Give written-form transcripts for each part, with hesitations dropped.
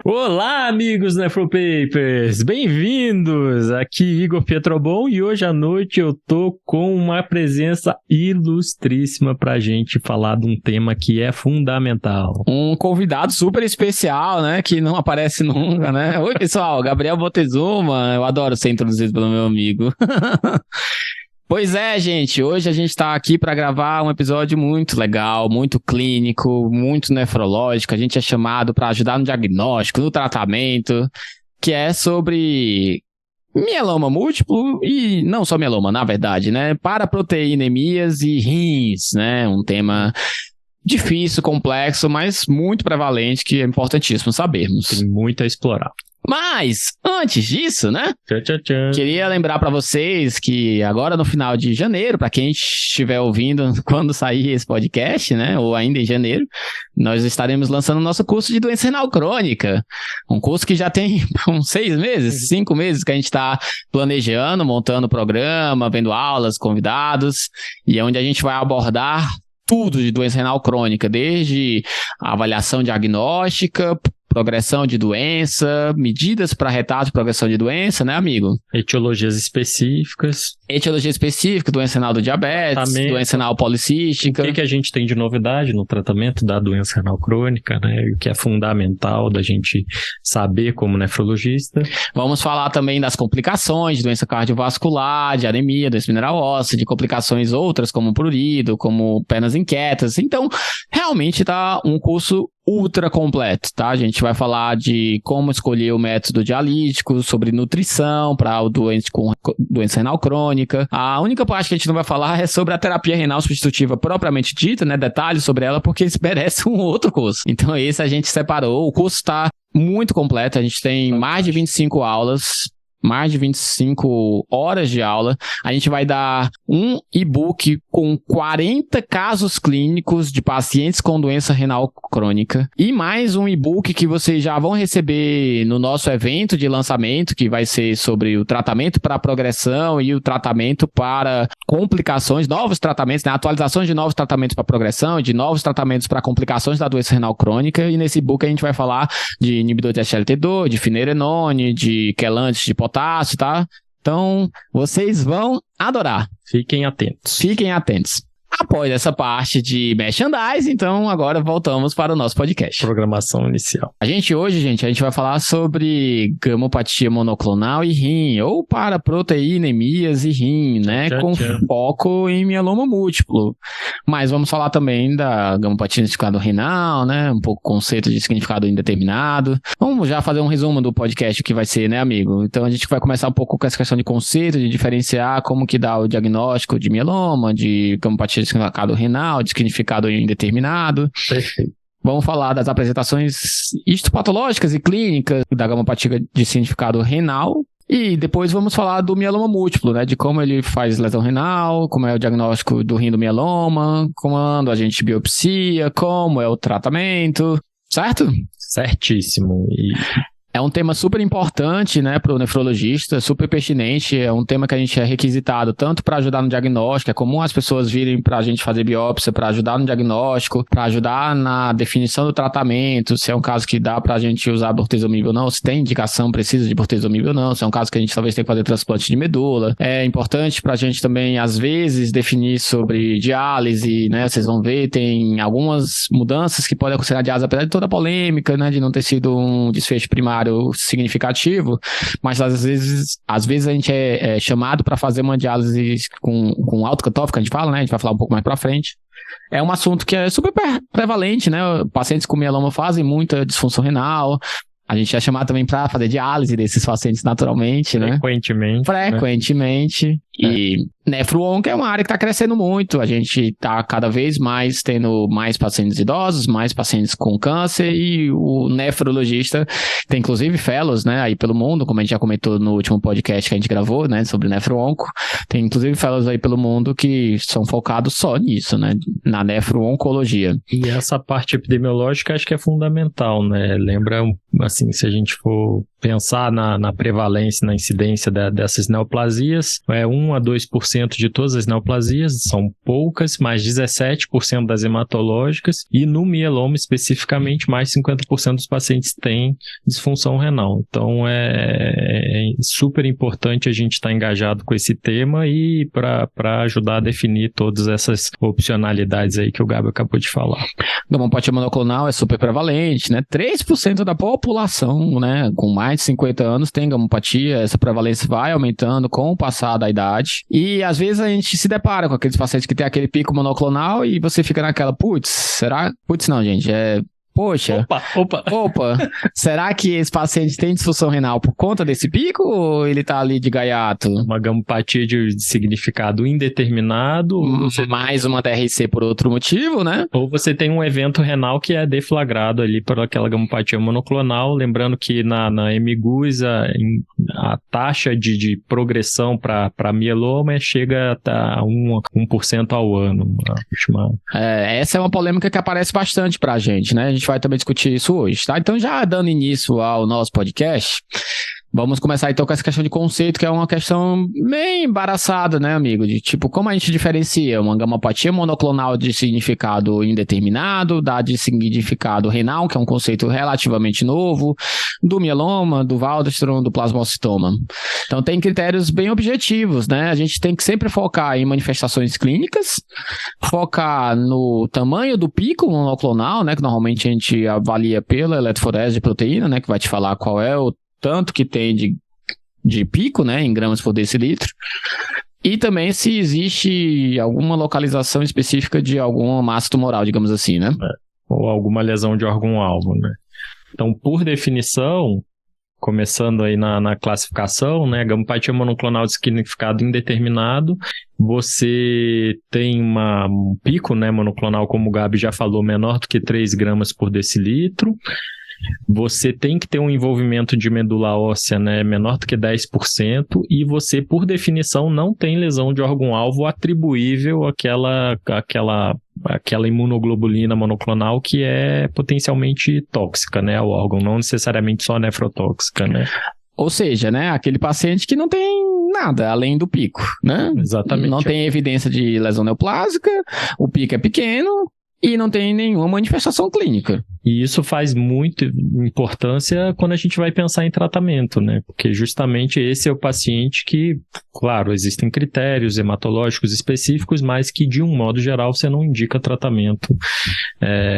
Olá, amigos Nefropapers! Bem-vindos! Aqui Igor Pietrobon e hoje à noite eu tô com uma presença ilustríssima pra gente falar de um tema que é fundamental. Um convidado super especial, né? Que não aparece nunca, né? Oi, pessoal, Gabriel Botezuma. Eu adoro ser introduzido pelo meu amigo. Pois é, gente, hoje a gente tá aqui para gravar um episódio muito legal, muito clínico, muito nefrológico. A gente é chamado para ajudar no diagnóstico, no tratamento, que é sobre mieloma múltiplo e não só mieloma, na verdade, né? Paraproteinemias e rins, né? Um tema difícil, complexo, mas muito prevalente, que é importantíssimo sabermos. Tem muito a explorar. Mas, antes disso, né? Queria lembrar para vocês que agora no final de janeiro, para quem estiver ouvindo quando sair esse podcast, né? Ou ainda em janeiro, nós estaremos lançando o nosso curso de doença renal crônica. Um curso que já tem uns 6 meses, 5 meses que a gente está planejando, montando o programa, vendo aulas, convidados, e onde a gente vai abordar tudo de doença renal crônica, desde a avaliação diagnóstica, progressão de doença, medidas para retardo de progressão de doença, né, amigo? Etiologias específicas. Etiologia específica, doença renal do diabetes, doença renal policística. O que a gente tem de novidade no tratamento da doença renal crônica, né? O que é fundamental da gente saber como nefrologista. Vamos falar também das complicações de doença cardiovascular, de anemia, doença mineral óssea, de complicações outras como prurido, como pernas inquietas. Então, realmente tá um curso ultra completo, tá? A gente vai falar de como escolher o método dialítico, sobre nutrição para o doente com doença renal crônica. A única parte que a gente não vai falar é sobre a terapia renal substitutiva propriamente dita, né? Detalhes sobre ela, porque isso merece um outro curso. Então esse a gente separou. O curso está muito completo, a gente tem mais de 25 aulas, mais de 25 horas de aula. A gente vai dar um e-book com 40 casos clínicos de pacientes com doença renal crônica e mais um e-book que vocês já vão receber no nosso evento de lançamento, que vai ser sobre o tratamento para progressão e o tratamento para complicações, novos tratamentos, né? Atualizações de novos tratamentos para progressão, de novos tratamentos para complicações da doença renal crônica. E nesse e-book a gente vai falar de inibidor de SGLT2, de finerenone, de quelantes de potássio, tá? Então, vocês vão adorar. Fiquem atentos. Fiquem atentos. Após essa parte de merchandising, então agora voltamos para o nosso podcast. Programação inicial. Hoje, a gente vai falar sobre gamopatia monoclonal e rim, ou paraproteinemias e rim, né? Com foco em mieloma múltiplo. Mas vamos falar também da gamopatia de significado renal, né? Um pouco conceito de significado indeterminado. Vamos já fazer um resumo do podcast que vai ser, né, amigo? Então a gente vai começar um pouco com essa questão de conceito, de diferenciar como que dá o diagnóstico de mieloma, de gamopatia de significado renal, de significado indeterminado. Perfeito. Vamos falar das apresentações histopatológicas e clínicas da gamopatia de significado renal. E depois vamos falar do mieloma múltiplo, né? De como ele faz lesão renal, como é o diagnóstico do rim do mieloma, quando a gente biopsia, como é o tratamento, certo? Certíssimo. É um tema super importante, né, para o nefrologista, super pertinente, é um tema que a gente é requisitado tanto para ajudar no diagnóstico, é comum as pessoas virem para a gente fazer biópsia para ajudar no diagnóstico, para ajudar na definição do tratamento, se é um caso que dá para a gente usar bortezomib ou não, se tem indicação precisa de bortezomib ou não, se é um caso que a gente talvez tenha que fazer transplante de medula. É importante para a gente também, às vezes, definir sobre diálise, né, vocês vão ver, tem algumas mudanças que podem acontecer na diálise, apesar de toda a polêmica, né, de não ter sido um desfecho primário significativo, mas às vezes a gente é chamado para fazer uma diálise com alto cutoff, que a gente fala, né? A gente vai falar um pouco mais para frente. É um assunto que é super prevalente, né? Pacientes com mieloma fazem muita disfunção renal. A gente é chamado também para fazer diálise desses pacientes naturalmente, né? Frequentemente. Né? E nefro-onco é uma área que está crescendo muito. A gente está cada vez mais tendo mais pacientes idosos, mais pacientes com câncer, e o nefrologista tem inclusive fellows, né, aí pelo mundo, como a gente já comentou no último podcast que a gente gravou, né, sobre nefro-onco. Tem inclusive fellows aí pelo mundo que são focados só nisso, né, na nefro-oncologia. E essa parte epidemiológica acho que é fundamental, né? Lembra, assim, se a gente for pensar na prevalência, na incidência dessas neoplasias, 1 a 2% de todas as neoplasias, são poucas, mais 17% das hematológicas, e no mieloma especificamente, mais 50% dos pacientes têm disfunção renal. Então é super importante a gente estar engajado com esse tema e para ajudar a definir todas essas opcionalidades aí que o Gabi acabou de falar. Gamopatia monoclonal é super prevalente, né? 3% da população, né, com mais de 50 anos tem gamopatia, essa prevalência vai aumentando com o passar da idade. E às vezes a gente se depara com aqueles pacientes que tem aquele pico monoclonal e você fica naquela, será? Não, gente, poxa, opa, será que esse paciente tem disfunção renal por conta desse pico ou ele tá ali de gaiato? Uma gamopatia de significado indeterminado. Mais uma TRC por outro motivo, né? Ou você tem um evento renal que é deflagrado ali por aquela gamopatia monoclonal, lembrando que na MGUS a taxa de progressão para mieloma chega a 1% ao ano. Essa é uma polêmica que aparece bastante pra gente, né? A gente vai também discutir isso hoje, tá? Então, já dando início ao nosso podcast, vamos começar então com essa questão de conceito, que é uma questão bem embaraçada, né, amigo? De tipo, como a gente diferencia uma gamopatia monoclonal de significado indeterminado, da de significado renal, que é um conceito relativamente novo, do mieloma, do Waldenström, do plasmocitoma. Então, tem critérios bem objetivos, né? A gente tem que sempre focar em manifestações clínicas, focar no tamanho do pico monoclonal, né, que normalmente a gente avalia pela eletroforese de proteína, né, que vai te falar qual é o tanto que tem de pico, né, em gramas por decilitro, e também se existe alguma localização específica de alguma massa tumoral, digamos assim, né? Ou alguma lesão de órgão-alvo, né? Então, por definição, começando aí na classificação, né, gamopatia monoclonal de significado indeterminado, você tem um pico, né, monoclonal, como o Gabi já falou, menor do que 3 gramas por decilitro. Você tem que ter um envolvimento de medula óssea, né, menor do que 10%, e você, por definição, não tem lesão de órgão-alvo atribuível àquela imunoglobulina monoclonal que é potencialmente tóxica, né, ao órgão, não necessariamente só nefrotóxica, né. Ou seja, né, aquele paciente que não tem nada além do pico, né? Exatamente. Não tem evidência de lesão neoplásica, o pico é pequeno e não tem nenhuma manifestação clínica. E isso faz muita importância quando a gente vai pensar em tratamento, né? Porque justamente esse é o paciente que, claro, existem critérios hematológicos específicos, mas que de um modo geral você não indica tratamento.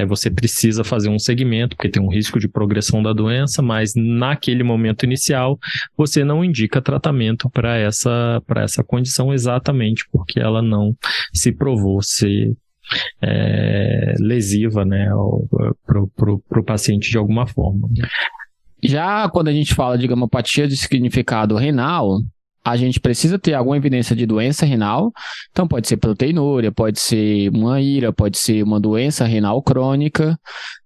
Você precisa fazer um segmento, porque tem um risco de progressão da doença, mas naquele momento inicial você não indica tratamento para essa condição exatamente porque ela não se provou ser lesiva, né, pro paciente de alguma forma. Já quando a gente fala de gamopatia de significado renal, a gente precisa ter alguma evidência de doença renal, então pode ser proteinúria, pode ser uma IRA, pode ser uma doença renal crônica,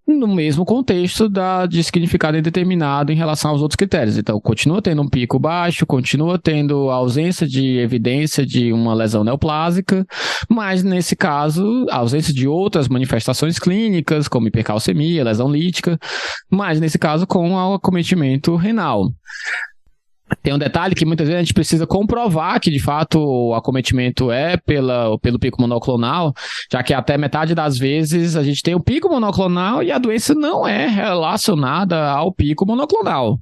no mesmo contexto de significado indeterminado em relação aos outros critérios. Então, continua tendo um pico baixo, continua tendo ausência de evidência de uma lesão neoplásica, mas nesse caso, ausência de outras manifestações clínicas, como hipercalcemia, lesão lítica, mas nesse caso com acometimento renal. Tem um detalhe que muitas vezes a gente precisa comprovar que de fato o acometimento é pelo pico monoclonal, já que até metade das vezes a gente tem o pico monoclonal e a doença não é relacionada ao pico monoclonal.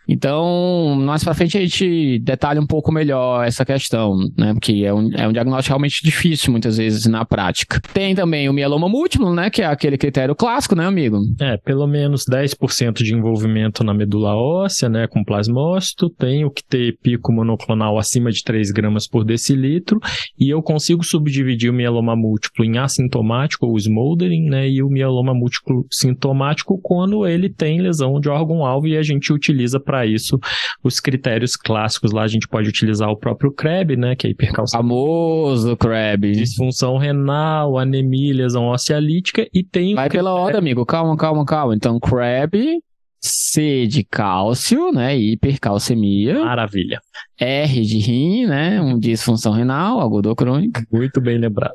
Então, mais pra frente a gente detalha um pouco melhor essa questão, né? Porque é um diagnóstico realmente difícil, muitas vezes, na prática. Tem também o mieloma múltiplo, né? Que é aquele critério clássico, né, amigo? Pelo menos 10% de envolvimento na medula óssea, né? Com plasmócito. Tenho que ter pico monoclonal acima de 3 gramas por decilitro. E eu consigo subdividir o mieloma múltiplo em assintomático, ou smoldering, né? E o mieloma múltiplo sintomático quando ele tem lesão de órgão-alvo e a gente utiliza para isso os critérios clássicos. Lá a gente pode utilizar o próprio CREB, né, que é hipercalcemia. Famoso CREB. Disfunção renal, anemia, lesão óssea lítica e tem... Vai pela ordem, amigo. Calma. Então, CREB, C de cálcio, né? Hipercalcemia. Maravilha. R de rim, né? Disfunção renal, aguda ou crônica. Muito bem lembrado.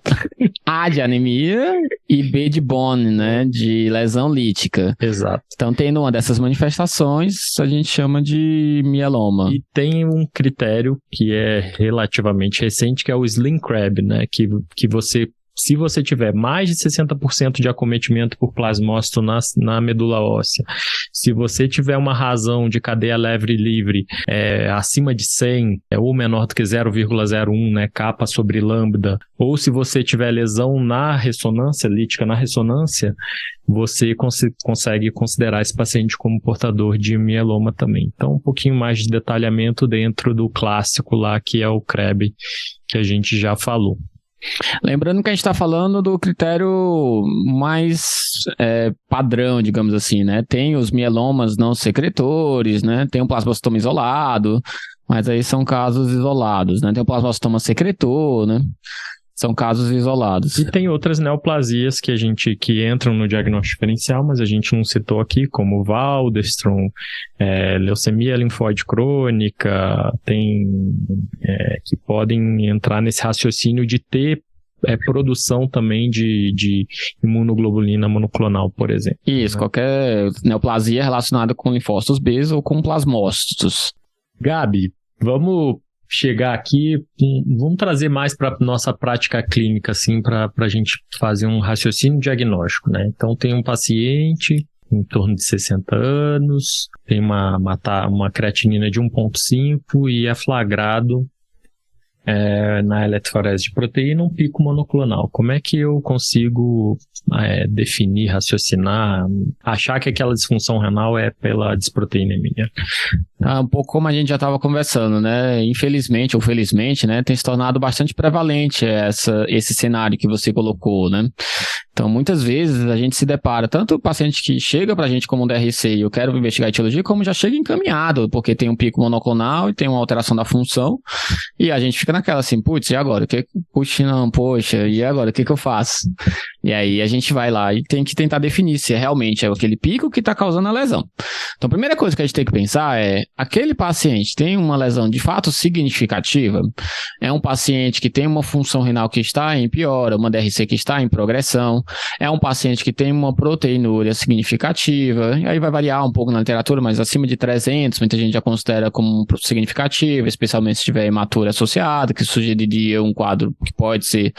A de anemia e B de bone, né? De lesão lítica. Exato. Então, tendo uma dessas manifestações, a gente chama de mieloma. E tem um critério que é relativamente recente, que é o Slim Crab, né? Que você, se você tiver mais de 60% de acometimento por plasmócito na medula óssea, se você tiver uma razão de cadeia leve e livre acima de 100 ou menor do que 0,01, né, capa sobre lambda, ou se você tiver lesão na ressonância, lítica na ressonância, você consegue considerar esse paciente como portador de mieloma também. Então, um pouquinho mais de detalhamento dentro do clássico lá, que é o CREB, que a gente já falou. Lembrando que a gente está falando do critério mais padrão, digamos assim, né? Tem os mielomas não secretores, né? Tem um plasmocitoma isolado, mas aí são casos isolados, né? Tem o plasmocitoma secretor, né? São casos isolados. E tem outras neoplasias que entram no diagnóstico diferencial, mas a gente não citou aqui, como Waldenstrom, leucemia linfóide crônica, que podem entrar nesse raciocínio de ter produção também de imunoglobulina monoclonal, por exemplo. Isso, né? Qualquer neoplasia relacionada com linfócitos B ou com plasmócitos. Gabi, vamos chegar aqui, vamos trazer mais para nossa prática clínica, assim, para a gente fazer um raciocínio diagnóstico, né? Então, tem um paciente em torno de 60 anos, tem uma creatinina de 1,5 e é flagrado na eletroforese de proteína um pico monoclonal. Como é que eu consigo definir, raciocinar, achar que aquela disfunção renal é pela disproteinemia? Um pouco como a gente já estava conversando, né? Infelizmente ou felizmente, né? Tem se tornado bastante prevalente esse cenário que você colocou, né? Então, muitas vezes a gente se depara, tanto o paciente que chega pra gente como um DRC e eu quero investigar a etiologia, como já chega encaminhado, porque tem um pico monoclonal e tem uma alteração da função, e a gente fica naquela assim, putz, e agora? Poxa, e agora? O que eu faço? E aí a gente vai lá e tem que tentar definir se realmente é aquele pico que está causando a lesão. Então, a primeira coisa que a gente tem que pensar é, aquele paciente tem uma lesão de fato significativa? É um paciente que tem uma função renal que está em piora, uma DRC que está em progressão? É um paciente que tem uma proteinúria significativa? E aí vai variar um pouco na literatura, mas acima de 300, muita gente já considera como significativa, especialmente se tiver hematura associada, que sugeriria um quadro que pode ser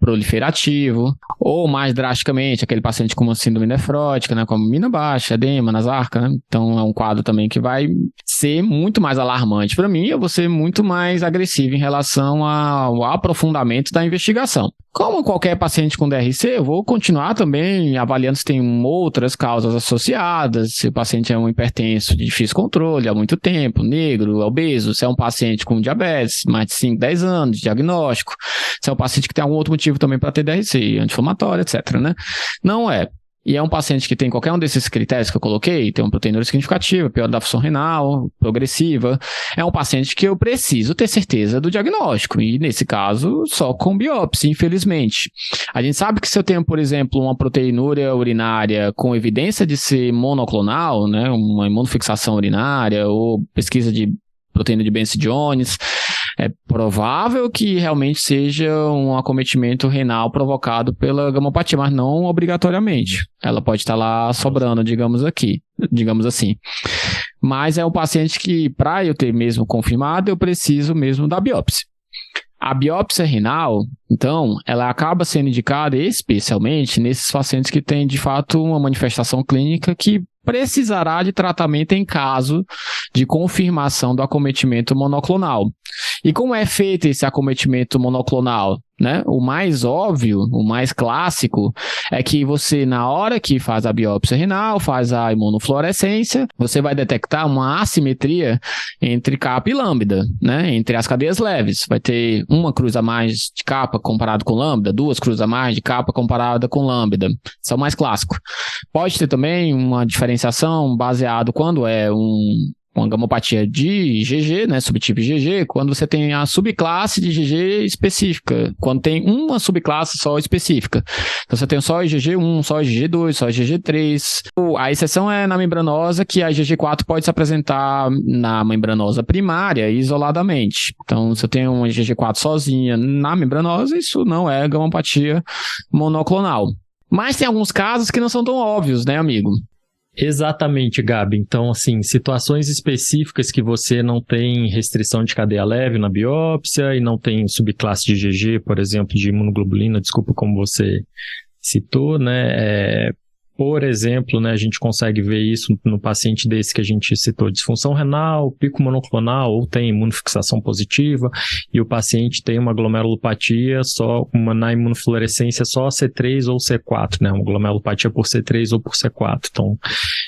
proliferativo, ou mais drasticamente, aquele paciente com uma síndrome nefrótica, né, como mina baixa, edema nas arcas, né? Então é um quadro também que vai ser muito mais alarmante para mim, eu vou ser muito mais agressivo em relação ao aprofundamento da investigação. Como qualquer paciente com DRC, eu vou continuar também avaliando se tem outras causas associadas, se o paciente é um hipertenso de difícil controle há muito tempo, negro, obeso, se é um paciente com diabetes, mais de 5, 10 anos de diagnóstico, se é um paciente que tem algum outro motivo também para ter DRC, anti-inflamatório, etc, né? Não é. E é um paciente que tem qualquer um desses critérios que eu coloquei, tem uma proteinúria significativa, pior da função renal, progressiva, é um paciente que eu preciso ter certeza do diagnóstico, e nesse caso, só com biópsia, infelizmente. A gente sabe que se eu tenho, por exemplo, uma proteinúria urinária com evidência de ser monoclonal, né, uma imunofixação urinária, ou pesquisa de proteína de Benson-Jones, é provável que realmente seja um acometimento renal provocado pela gamopatia, mas não obrigatoriamente. Ela pode estar lá sobrando, digamos assim. Mas é um paciente que, para eu ter mesmo confirmado, eu preciso mesmo da biópsia. A biópsia renal, então, ela acaba sendo indicada especialmente nesses pacientes que têm, de fato, uma manifestação clínica que precisará de tratamento em caso de confirmação do acometimento monoclonal. E como é feito esse acometimento monoclonal? Né? O mais óbvio, o mais clássico, é que você, na hora que faz a biópsia renal, faz a imunofluorescência, você vai detectar uma assimetria entre capa e lambda, né? Entre as cadeias leves. Vai ter uma cruz a mais de capa comparado com lambda, duas cruzes a mais de capa comparada com lambda. Isso é o mais clássico. Pode ter também uma diferenciação baseado quando é uma gamopatia de IgG, né, subtipo IgG, quando você tem a subclasse de IgG específica, quando tem uma subclasse só específica. Então você tem só IgG1, só IgG2, só IgG3. A exceção é na membranosa, que a IgG4 pode se apresentar na membranosa primária isoladamente. Então, se eu tenho uma IgG4 sozinha na membranosa, isso não é gamopatia monoclonal. Mas tem alguns casos que não são tão óbvios, né, amigo? Exatamente, Gabi. Então, assim, situações específicas que você não tem restrição de cadeia leve na biópsia e não tem subclasse de IgG, por exemplo, de imunoglobulina, desculpa, como você citou, né? Por exemplo, né, a gente consegue ver isso no paciente desse que a gente citou, disfunção renal, pico monoclonal, ou tem imunofixação positiva, e o paciente tem uma glomerulopatia na imunofluorescência só C3 ou C4, né, uma glomerulopatia por C3 ou por C4. Então,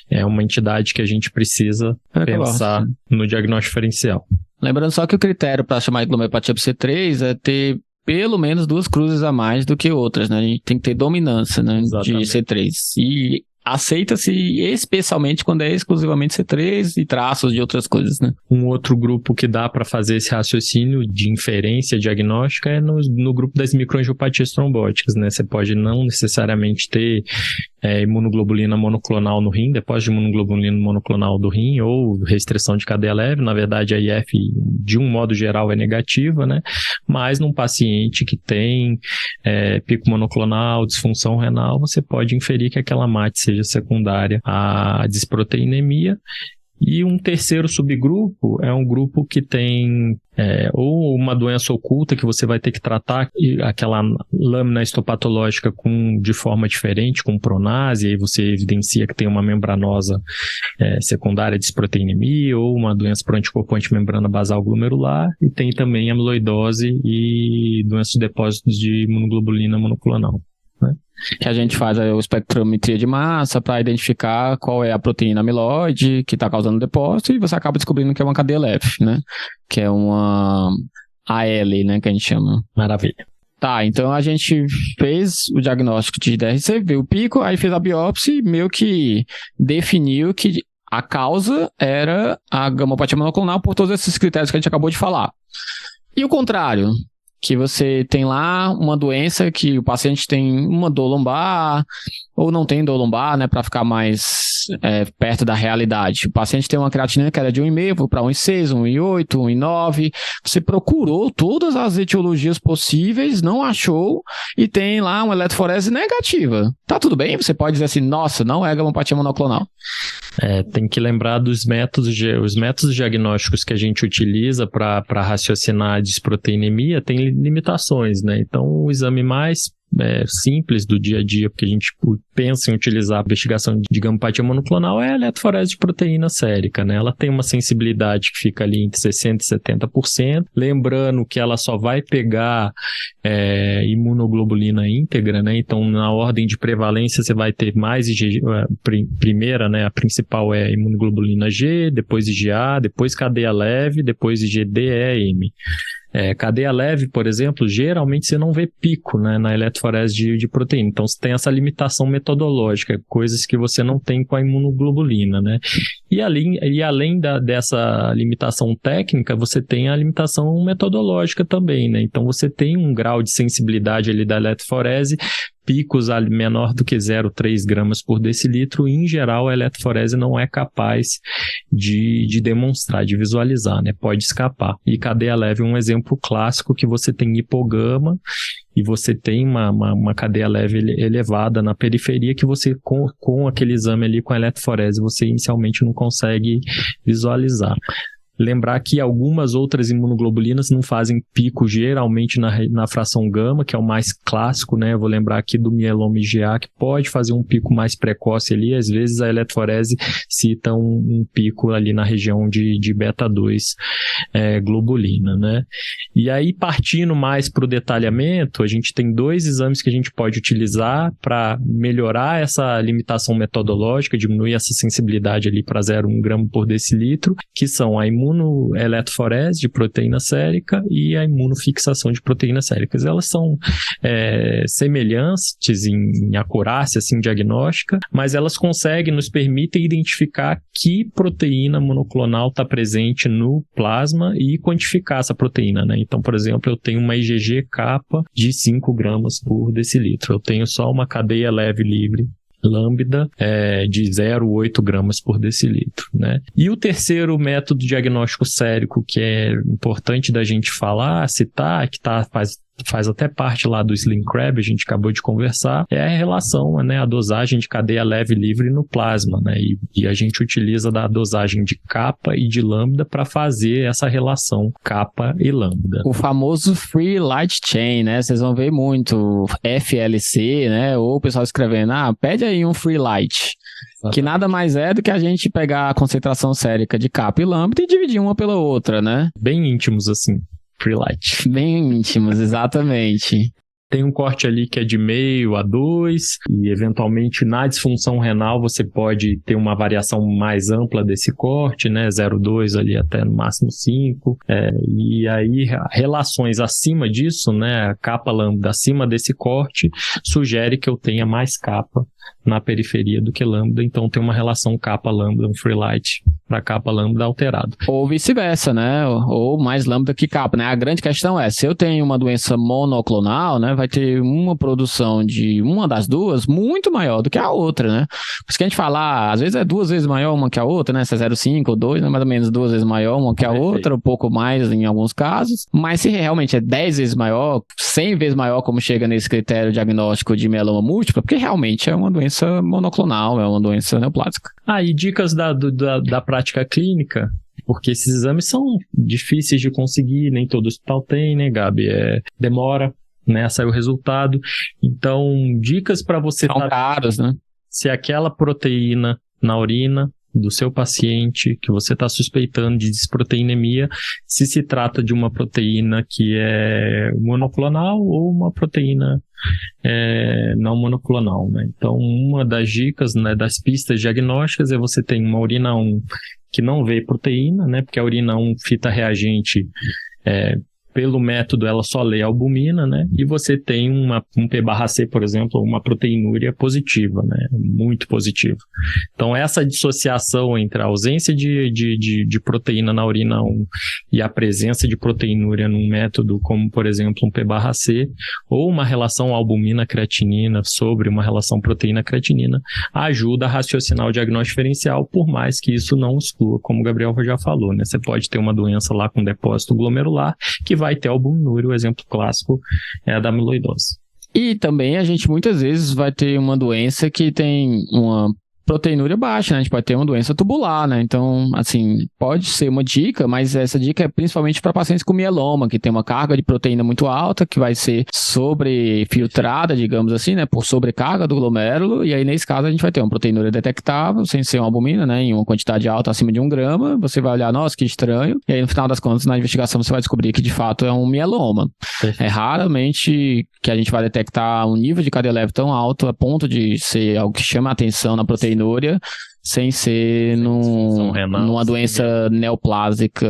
é uma entidade que a gente precisa pensar no diagnóstico diferencial. Lembrando só que o critério para chamar de glomerulopatia por C3 é ter pelo menos 2 cruzes a mais do que outras, né? A gente tem que ter dominância, né, de C3. E aceita-se especialmente quando é exclusivamente C3 e traços de outras coisas, né? Um outro grupo que dá para fazer esse raciocínio de inferência diagnóstica é no grupo das microangiopatias trombóticas, né? Você pode não necessariamente ter imunoglobulina monoclonal no rim, depósito de imunoglobulina monoclonal do rim, ou restrição de cadeia leve. Na verdade, a IF, de um modo geral, é negativa, né? Mas num paciente que tem pico monoclonal, disfunção renal, você pode inferir que aquela MAT seja secundária à disproteinemia. E um terceiro subgrupo é um grupo que tem ou uma doença oculta que você vai ter que tratar aquela lâmina histopatológica de forma diferente, com pronase, e aí você evidencia que tem uma membranosa secundária de disproteinemia, ou uma doença por anticorpo antimembrana basal glomerular, e tem também amiloidose e doença de depósitos de imunoglobulina monoclonal, né? Que a gente faz a espectrometria de massa para identificar qual é a proteína amiloide que está causando depósito, e você acaba descobrindo que é uma cadeia leve, né? Que é uma AL, né? Que a gente chama. Maravilha. Tá, então a gente fez o diagnóstico de DRC, viu o pico, aí fez a biópsia e meio que definiu que a causa era a gamopatia monoclonal por todos esses critérios que a gente acabou de falar. E o contrário? Que você tem lá uma doença que o paciente tem uma dor lombar, ou não tem dor lombar, né, para ficar mais perto da realidade. O paciente tem uma creatinina que era de 1,5 para 1,6, 1,8, 1,9. Você procurou todas as etiologias possíveis, não achou, e tem lá uma eletroforese negativa. Tá tudo bem? Você pode dizer assim, nossa, não é gamopatia monoclonal. Tem que lembrar dos métodos diagnósticos que a gente utiliza para raciocinar a disproteinemia tem limitações, né? Então, o exame mais simples do dia a dia, porque a gente pensa em utilizar a investigação de gamopatia monoclonal, é a eletroforese de proteína sérica, né? Ela tem uma sensibilidade que fica ali entre 60% e 70%, lembrando que ela só vai pegar imunoglobulina íntegra, né? Então, na ordem de prevalência, você vai ter mais IgG, primeira, né? A principal é imunoglobulina G, depois IgA, depois cadeia leve, depois IgD-EM. Cadeia leve, por exemplo, geralmente você não vê pico, né, na eletroforese de proteína. Então, você tem essa limitação metodológica, coisas que você não tem com a imunoglobulina, né? E além dessa limitação técnica, você tem a limitação metodológica também, né? Então, você tem um grau de sensibilidade ali da eletroforese, picos menor do que 0,3 gramas por decilitro, e em geral a eletroforese não é capaz de demonstrar, de visualizar, né? Pode escapar. E cadeia leve é um exemplo clássico que você tem hipogama e você tem uma cadeia leve elevada na periferia que você, com aquele exame ali, com a eletroforese, você inicialmente não consegue visualizar. Lembrar que algumas outras imunoglobulinas não fazem pico geralmente na fração gama, que é o mais clássico, né? Eu vou lembrar aqui do mieloma IgA, que pode fazer um pico mais precoce ali. Às vezes a eletroforese cita um pico ali na região de beta-2 globulina, né? E aí, partindo mais para o detalhamento, a gente tem 2 exames que a gente pode utilizar para melhorar essa limitação metodológica, diminuir essa sensibilidade ali para 0,1 grama por decilitro, que são a imunoglobulina imunoeletroforese de proteína sérica e a imunofixação de proteínas séricas. Elas são semelhantes em acurácia assim, diagnóstica, mas elas nos permitem identificar que proteína monoclonal está presente no plasma e quantificar essa proteína, né? Então, por exemplo, eu tenho uma IgG-kappa de 5 gramas por decilitro. Eu tenho só uma cadeia leve livre lambda de 0,8 gramas por decilitro, né? E o terceiro método diagnóstico sérico que é importante da gente citar, que faz até parte lá do Slim Crab, a gente acabou de conversar, é a relação, né, a dosagem de cadeia leve livre no plasma, né, e a gente utiliza da dosagem de kappa e de lambda para fazer essa relação kappa e lambda. O famoso Free Light Chain, né, vocês vão ver muito FLC, né, ou o pessoal escrevendo, pede aí um Free Light, que nada mais é do que a gente pegar a concentração sérica de kappa e lambda e dividir uma pela outra, né? Bem íntimos assim. Free Light. Bem íntimos, exatamente. Tem um corte ali que é de 0,5 a 2 e eventualmente na disfunção renal você pode ter uma variação mais ampla desse corte, né, 0,2 ali até no máximo 5, e aí relações acima disso, né, a kappa lambda acima desse corte sugere que eu tenha mais kappa na periferia do que lambda, então tem uma relação kappa lambda, um free light para kappa lambda alterado. Ou vice-versa, né? Ou mais lambda que kappa, né? A grande questão é, se eu tenho uma doença monoclonal, né, vai ter uma produção de uma das duas muito maior do que a outra, né? Por isso que a gente fala, às vezes é 2 vezes maior uma que a outra, né? Se é 0,5 ou 2, né? Mais ou menos 2 vezes maior uma que a outra, um pouco mais em alguns casos. Mas se realmente é 10 vezes maior, 100 vezes maior, como chega nesse critério diagnóstico de mieloma múltiplo, porque realmente é uma doença monoclonal, é uma doença neoplásica. E dicas da prática clínica, porque esses exames são difíceis de conseguir, nem todo hospital tem, né, Gabi? Demora, né, a sair o resultado. Então, dicas para você... São caros, né? Se aquela proteína na urina do seu paciente, que você está suspeitando de disproteinemia, se trata de uma proteína que é monoclonal ou uma proteína não monoclonal, né? Então, uma das dicas, né, das pistas diagnósticas é você ter uma urina 1 que não vê proteína, né? Porque a urina 1 fita reagente pelo método ela só lê albumina, né? E você tem um P/C, por exemplo, uma proteinúria positiva, né? Muito positiva. Então, essa dissociação entre a ausência de proteína na urina 1 e a presença de proteinúria num método como, por exemplo, um P/C, ou uma relação albumina-creatinina sobre uma relação proteína-creatinina, ajuda a raciocinar o diagnóstico diferencial, por mais que isso não exclua, como o Gabriel já falou, né? Você pode ter uma doença lá com depósito glomerular que vai ter albuminúria, o exemplo clássico é a da amiloidose. E também a gente muitas vezes vai ter uma doença que tem uma proteinúria baixa, né? A gente pode ter uma doença tubular, né? Então, assim, pode ser uma dica, mas essa dica é principalmente para pacientes com mieloma, que tem uma carga de proteína muito alta, que vai ser sobrefiltrada, digamos assim, né? Por sobrecarga do glomérulo, e aí nesse caso a gente vai ter uma proteinúria detectável, sem ser uma albumina, né? Em uma quantidade alta, acima de 1 grama, você vai olhar, nossa, que estranho, e aí no final das contas, na investigação, você vai descobrir que de fato é um mieloma. É raramente que a gente vai detectar um nível de cadeia leve tão alto a ponto de ser algo que chama a atenção na proteína sem ser numa doença neoplásica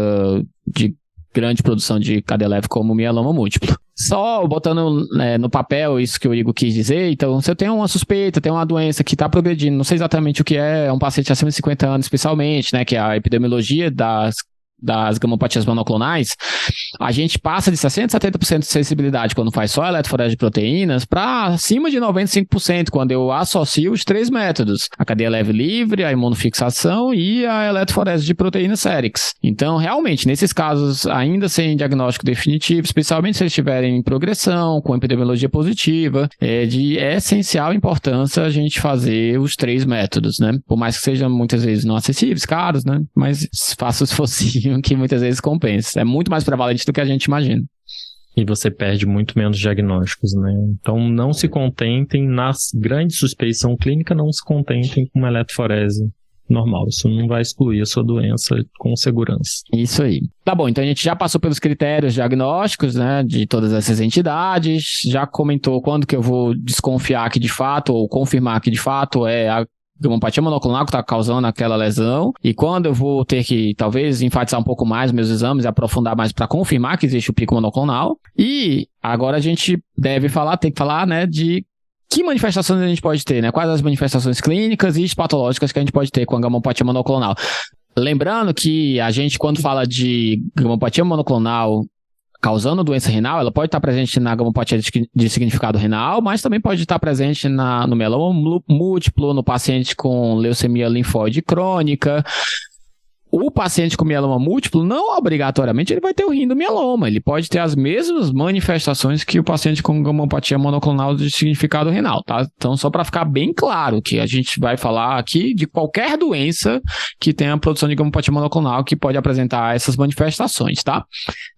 de grande produção de cadeia leve como mieloma múltiplo. Só botando no papel isso que o Igor quis dizer, então se eu tenho uma suspeita, tem uma doença que está progredindo, não sei exatamente o que é um paciente acima de 50 anos especialmente, né, que é a epidemiologia das gamopatias monoclonais, a gente passa de 60% a 70% de sensibilidade quando faz só eletroforese de proteínas para acima de 95% quando eu associo os 3 métodos, a cadeia leve livre, a imunofixação e a eletroforese de proteínas séricas. Então, realmente, nesses casos, ainda sem diagnóstico definitivo, especialmente se eles estiverem em progressão, com epidemiologia positiva, é de essencial importância a gente fazer os 3 métodos, né? Por mais que sejam muitas vezes não acessíveis, caros, né? Mas faça o possível que muitas vezes compensa. É muito mais prevalente do que a gente imagina. E você perde muito menos diagnósticos, né? Então, não se contentem, na grande suspeição clínica, não se contentem com uma eletroforese normal. Isso não vai excluir a sua doença com segurança. Isso aí. Tá bom, então a gente já passou pelos critérios diagnósticos, né, de todas essas entidades, já comentou quando que eu vou desconfiar que de fato, ou confirmar que de fato é a gamopatia monoclonal que está causando aquela lesão, e quando eu vou ter que, talvez, enfatizar um pouco mais meus exames e aprofundar mais para confirmar que existe o pico monoclonal. E agora a gente tem que falar, né, de que manifestações a gente pode ter, né? Quais as manifestações clínicas e patológicas que a gente pode ter com a gamopatia monoclonal. Lembrando que a gente, quando fala de gamopatia monoclonal causando doença renal, ela pode estar presente na gamopatia de significado renal, mas também pode estar presente no mieloma múltiplo, no paciente com leucemia linfóide crônica. O paciente com mieloma múltiplo, não obrigatoriamente ele vai ter o rim do mieloma, ele pode ter as mesmas manifestações que o paciente com gamopatia monoclonal de significado renal, tá? Então, só para ficar bem claro que a gente vai falar aqui de qualquer doença que tenha a produção de gamopatia monoclonal que pode apresentar essas manifestações, tá?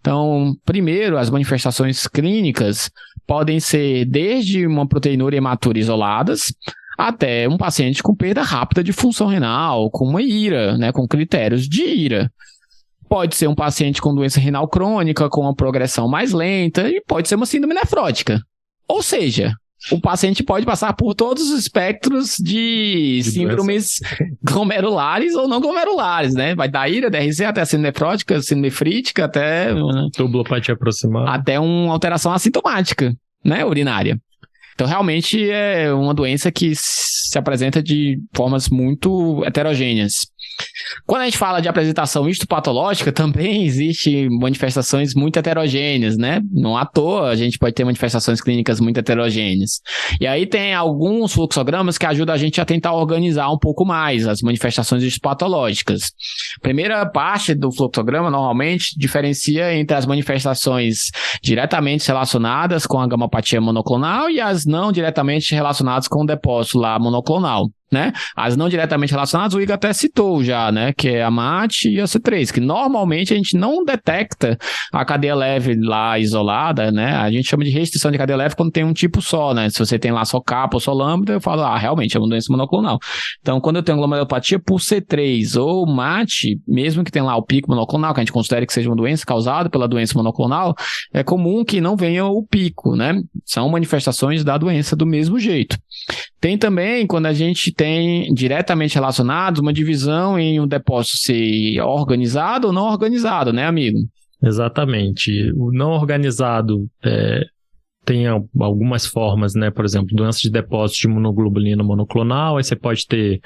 Então, primeiro, as manifestações clínicas podem ser desde uma proteinúria hematura isoladas, até um paciente com perda rápida de função renal, com uma IRA, né, com critérios de IRA. Pode ser um paciente com doença renal crônica, com uma progressão mais lenta, e pode ser uma síndrome nefrótica. Ou seja, o paciente pode passar por todos os espectros de síndromes glomerulares ou não glomerulares, né? Vai da IRA, DRC, até a síndrome nefrótica, síndrome nefrítica, até... tubulopatia proximal. Até uma alteração assintomática, né, urinária. Então, realmente é uma doença que se apresenta de formas muito heterogêneas. Quando a gente fala de apresentação histopatológica, também existe manifestações muito heterogêneas, né? Não à toa a gente pode ter manifestações clínicas muito heterogêneas. E aí tem alguns fluxogramas que ajudam a gente a tentar organizar um pouco mais as manifestações histopatológicas. A primeira parte do fluxograma, normalmente, diferencia entre as manifestações diretamente relacionadas com a gamopatia monoclonal e as não diretamente relacionadas com o depósito lá monoclonal, né? As não diretamente relacionadas, o Igor até citou já, né? Que é a MAT e a C3, que normalmente a gente não detecta a cadeia leve lá isolada, né? A gente chama de restrição de cadeia leve quando tem um tipo só, né? Se você tem lá só capa ou só lambda, eu falo, realmente é uma doença monoclonal. Então, quando eu tenho glomerulopatia por C3 ou MAT, mesmo que tenha lá o pico monoclonal, que a gente considere que seja uma doença causada pela doença monoclonal, é comum que não venha o pico, né? São manifestações da doença do mesmo jeito. Tem também, quando a gente tem diretamente relacionados, uma divisão em um depósito ser organizado ou não organizado, né, amigo? Exatamente. O não organizado tem algumas formas, né? Por exemplo, doença de depósito de imunoglobulina monoclonal, aí você pode ter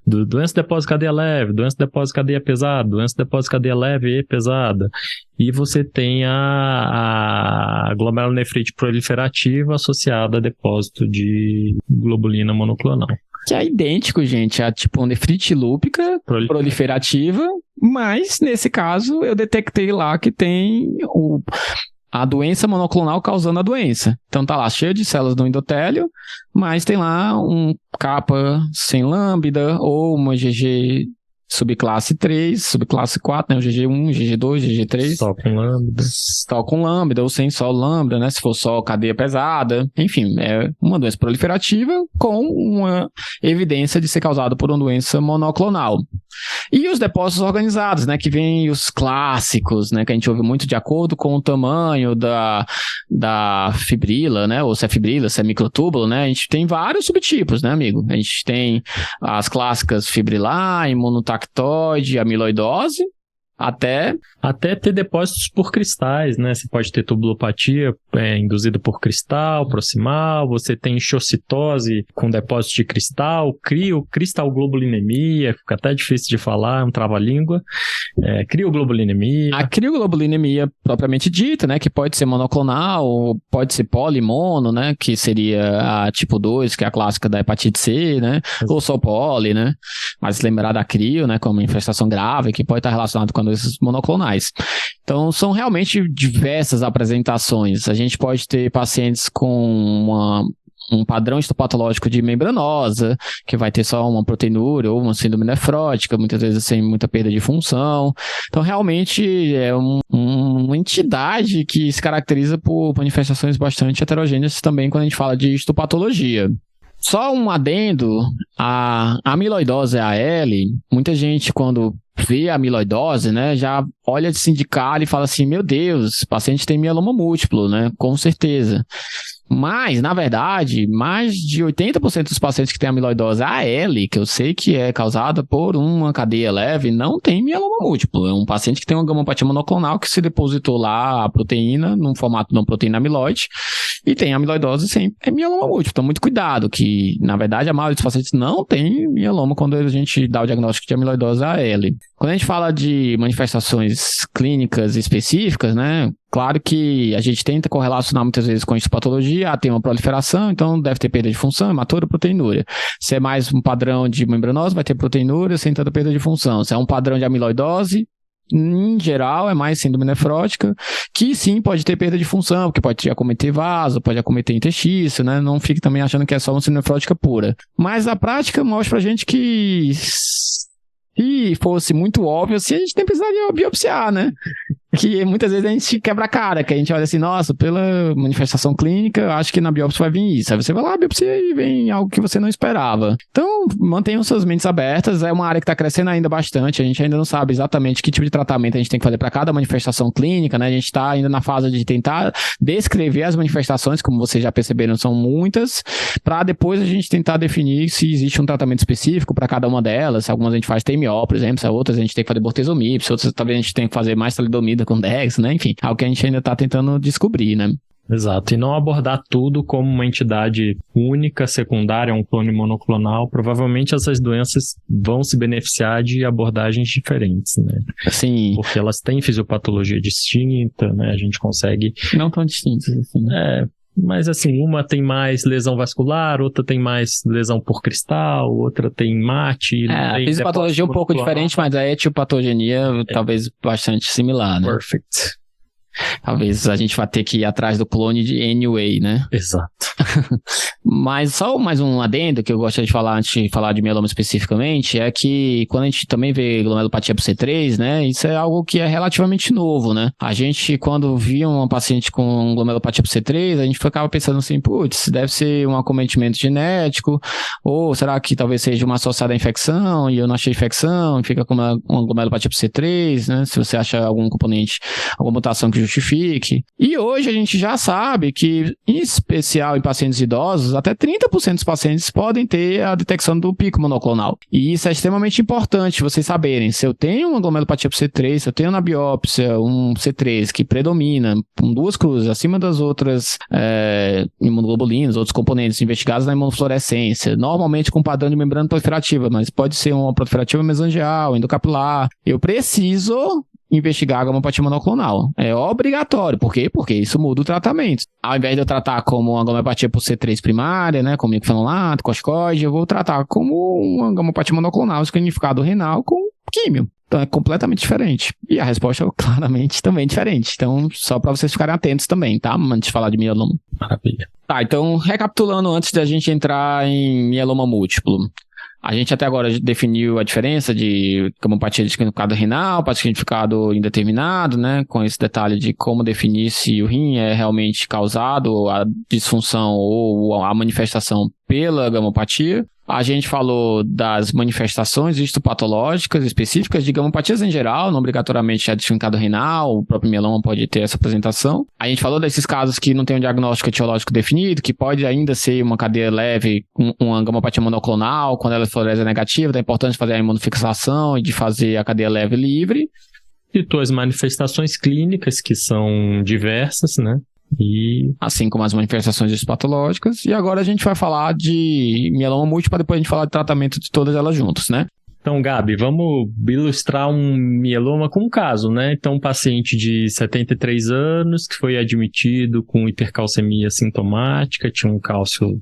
doença de depósito de cadeia leve, doença de depósito de cadeia pesada, doença de depósito de cadeia leve e pesada. E você tem a glomerulonefrite proliferativa associada a depósito de globulina monoclonal. Que é idêntico, gente, a tipo nefrite lúpica proliferativa, mas nesse caso eu detectei lá que tem a doença monoclonal causando a doença. Então tá lá cheio de células do endotélio, mas tem lá um capa sem lambda ou uma GG subclasse 3, subclasse 4, né? O GG1, GG2, GG3. Só com lambda. Só com lambda ou sem só lambda, né? Se for só cadeia pesada. Enfim, é uma doença proliferativa com uma evidência de ser causada por uma doença monoclonal. E os depósitos organizados, né? Que vem os clássicos, né? Que a gente ouve muito de acordo com o tamanho da fibrila, né? Ou se é fibrila, se é microtúbulo, né? A gente tem vários subtipos, né, amigo? A gente tem as clássicas fibrilar, imunotactoide, amiloidose, até ter depósitos por cristais, né? Você pode ter tubulopatia induzida por cristal, proximal, você tem enxocitose com depósito de cristal, crioglobulinemia, fica até difícil de falar, é um trava-língua, crioglobulinemia. A crioglobulinemia propriamente dita, né? Que pode ser monoclonal, pode ser polimono, né? Que seria a tipo 2, que é a clássica da hepatite C, né? Ou só poli, né? Mas lembrar da crio, né? Como infestação grave, que pode estar relacionado com doenças monoclonais. Então, são realmente diversas apresentações. A gente pode ter pacientes com um padrão histopatológico de membranosa, que vai ter só uma proteinúria ou uma síndrome nefrótica, muitas vezes sem muita perda de função. Então, realmente, é uma entidade que se caracteriza por manifestações bastante heterogêneas também quando a gente fala de histopatologia. Só um adendo, a amiloidose AL, muita gente quando vê a amiloidose, né, já olha assim de cara e fala assim, meu Deus, o paciente tem mieloma múltiplo, né, com certeza. Mas, na verdade, mais de 80% dos pacientes que têm amiloidose AL, que eu sei que é causada por uma cadeia leve, não tem mieloma múltiplo. É um paciente que tem uma gamopatia monoclonal que se depositou lá a proteína, num formato de uma proteína amiloide, e tem amiloidose sem mieloma múltiplo. Então, muito cuidado, que, na verdade, a maioria dos pacientes não tem mieloma quando a gente dá o diagnóstico de amiloidose AL. Quando a gente fala de manifestações clínicas específicas, né? Claro que a gente tenta correlacionar muitas vezes com a histopatologia, tem uma proliferação, então deve ter perda de função, hematura, proteinúria. Se é mais um padrão de membranose, vai ter proteinúria sem tanta perda de função. Se é um padrão de amiloidose, em geral, é mais síndrome nefrótica, que sim, pode ter perda de função, porque pode acometer vaso, pode acometer interstício, né? Não fique também achando que é só uma síndrome nefrótica pura. Mas a prática mostra pra gente que se fosse muito óbvio, assim, a gente nem precisaria biopsiar, né? Que muitas vezes a gente quebra a cara, que a gente olha assim, nossa, pela manifestação clínica, eu acho que na biópsia vai vir isso. Aí você vai lá, biopsia e vem algo que você não esperava. Então, mantenham suas mentes abertas, é uma área que está crescendo ainda bastante, a gente ainda não sabe exatamente que tipo de tratamento a gente tem que fazer para cada manifestação clínica, né? A gente está ainda na fase de tentar descrever as manifestações, como vocês já perceberam, são muitas, para depois a gente tentar definir se existe um tratamento específico para cada uma delas. Algumas a gente faz TMO, por exemplo, se outras a gente tem que fazer bortezomib, se outras talvez a gente tem que fazer mais talidomida com Dex, né? Enfim, algo que a gente ainda está tentando descobrir, né? Exato, e não abordar tudo como uma entidade única, secundária, um clone monoclonal. Provavelmente essas doenças vão se beneficiar de abordagens diferentes, né? Sim. Porque elas têm fisiopatologia distinta, né? A gente consegue... Não tão distintas, assim. Mas assim, uma tem mais lesão vascular, outra tem mais lesão por cristal, outra tem MAT. A fisiopatologia é um pouco diferente, mas a etiopatogenia talvez bastante similar, né? Perfect. Talvez a gente vá ter que ir atrás do clone de anyway, né? Exato. Mas só mais um adendo que eu gostaria de falar antes de falar de mieloma especificamente, é que quando a gente também vê glomerulopatia por C3, né, isso é algo que é relativamente novo, né? A gente, quando via uma paciente com glomerulopatia por C3, a gente ficava pensando assim, putz, deve ser um acometimento genético, ou será que talvez seja uma associada à infecção, e eu não achei infecção, e fica com uma glomerulopatia por C3, né? Se você acha algum componente, alguma mutação que justifique. E hoje a gente já sabe que, em especial em pacientes idosos, até 30% dos pacientes podem ter a detecção do pico monoclonal. E isso é extremamente importante vocês saberem. Se eu tenho uma glomerulopatia por C3, se eu tenho na biópsia um C3 que predomina com duas cruzes acima das outras imunoglobulinas, outros componentes investigados na imunofluorescência, normalmente com padrão de membrana proliferativa, mas pode ser uma proliferativa mesangial, endocapilar, eu preciso investigar a gamopatia monoclonal. É obrigatório. Por quê? Porque isso muda o tratamento. Ao invés de eu tratar como uma gamopatia por C3 primária, né, como micofenolato, corticoide, eu vou tratar como uma gamopatia monoclonal, escanificado renal com químio. Então é completamente diferente. E a resposta é claramente também diferente. Então, só para vocês ficarem atentos também, tá? Antes de falar de mieloma. Maravilha. Tá, então, recapitulando antes da gente entrar em mieloma múltiplo. A gente até agora definiu a diferença de gamopatia de significado renal para significado indeterminado, né? Com esse detalhe de como definir se o rim é realmente causado a disfunção ou a manifestação pela gamopatia. A gente falou das manifestações histopatológicas específicas de gamopatias em geral, não obrigatoriamente a significado renal, o próprio mieloma pode ter essa apresentação. A gente falou desses casos que não tem um diagnóstico etiológico definido, que pode ainda ser uma cadeia leve, uma gamopatia monoclonal, quando ela floresce negativa, é importante fazer a imunofixação e de fazer a cadeia leve livre. Citou as manifestações clínicas, que são diversas, né? E assim como as manifestações histopatológicas. E agora a gente vai falar de mieloma múltiplo, para depois a gente falar de tratamento de todas elas juntas, né? Então, Gabi, vamos ilustrar um mieloma com um caso, né? Então, um paciente de 73 anos que foi admitido com hipercalcemia sintomática, tinha um cálcio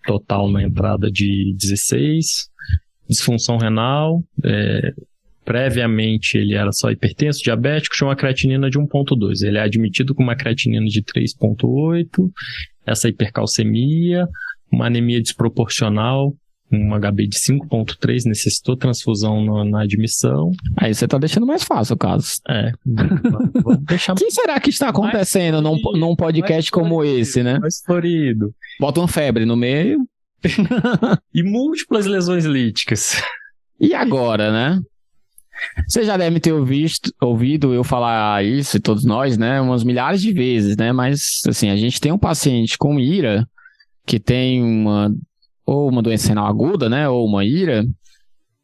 total na entrada de 16, disfunção renal, previamente ele era só hipertenso, diabético, tinha uma creatinina de 1,2. Ele é admitido com uma creatinina de 3,8, essa hipercalcemia, uma anemia desproporcional, um HB de 5,3, necessitou transfusão na admissão. Aí você tá deixando mais fácil o caso. Vamos deixar. O que será que está acontecendo num podcast como esse, né? Mais florido. Bota uma febre no meio. E múltiplas lesões líticas. E agora, né? Você já deve ter ouvido eu falar isso, e todos nós, né, umas milhares de vezes, né, mas, assim, a gente tem um paciente com IRA, que tem ou uma doença renal aguda, né, ou uma IRA,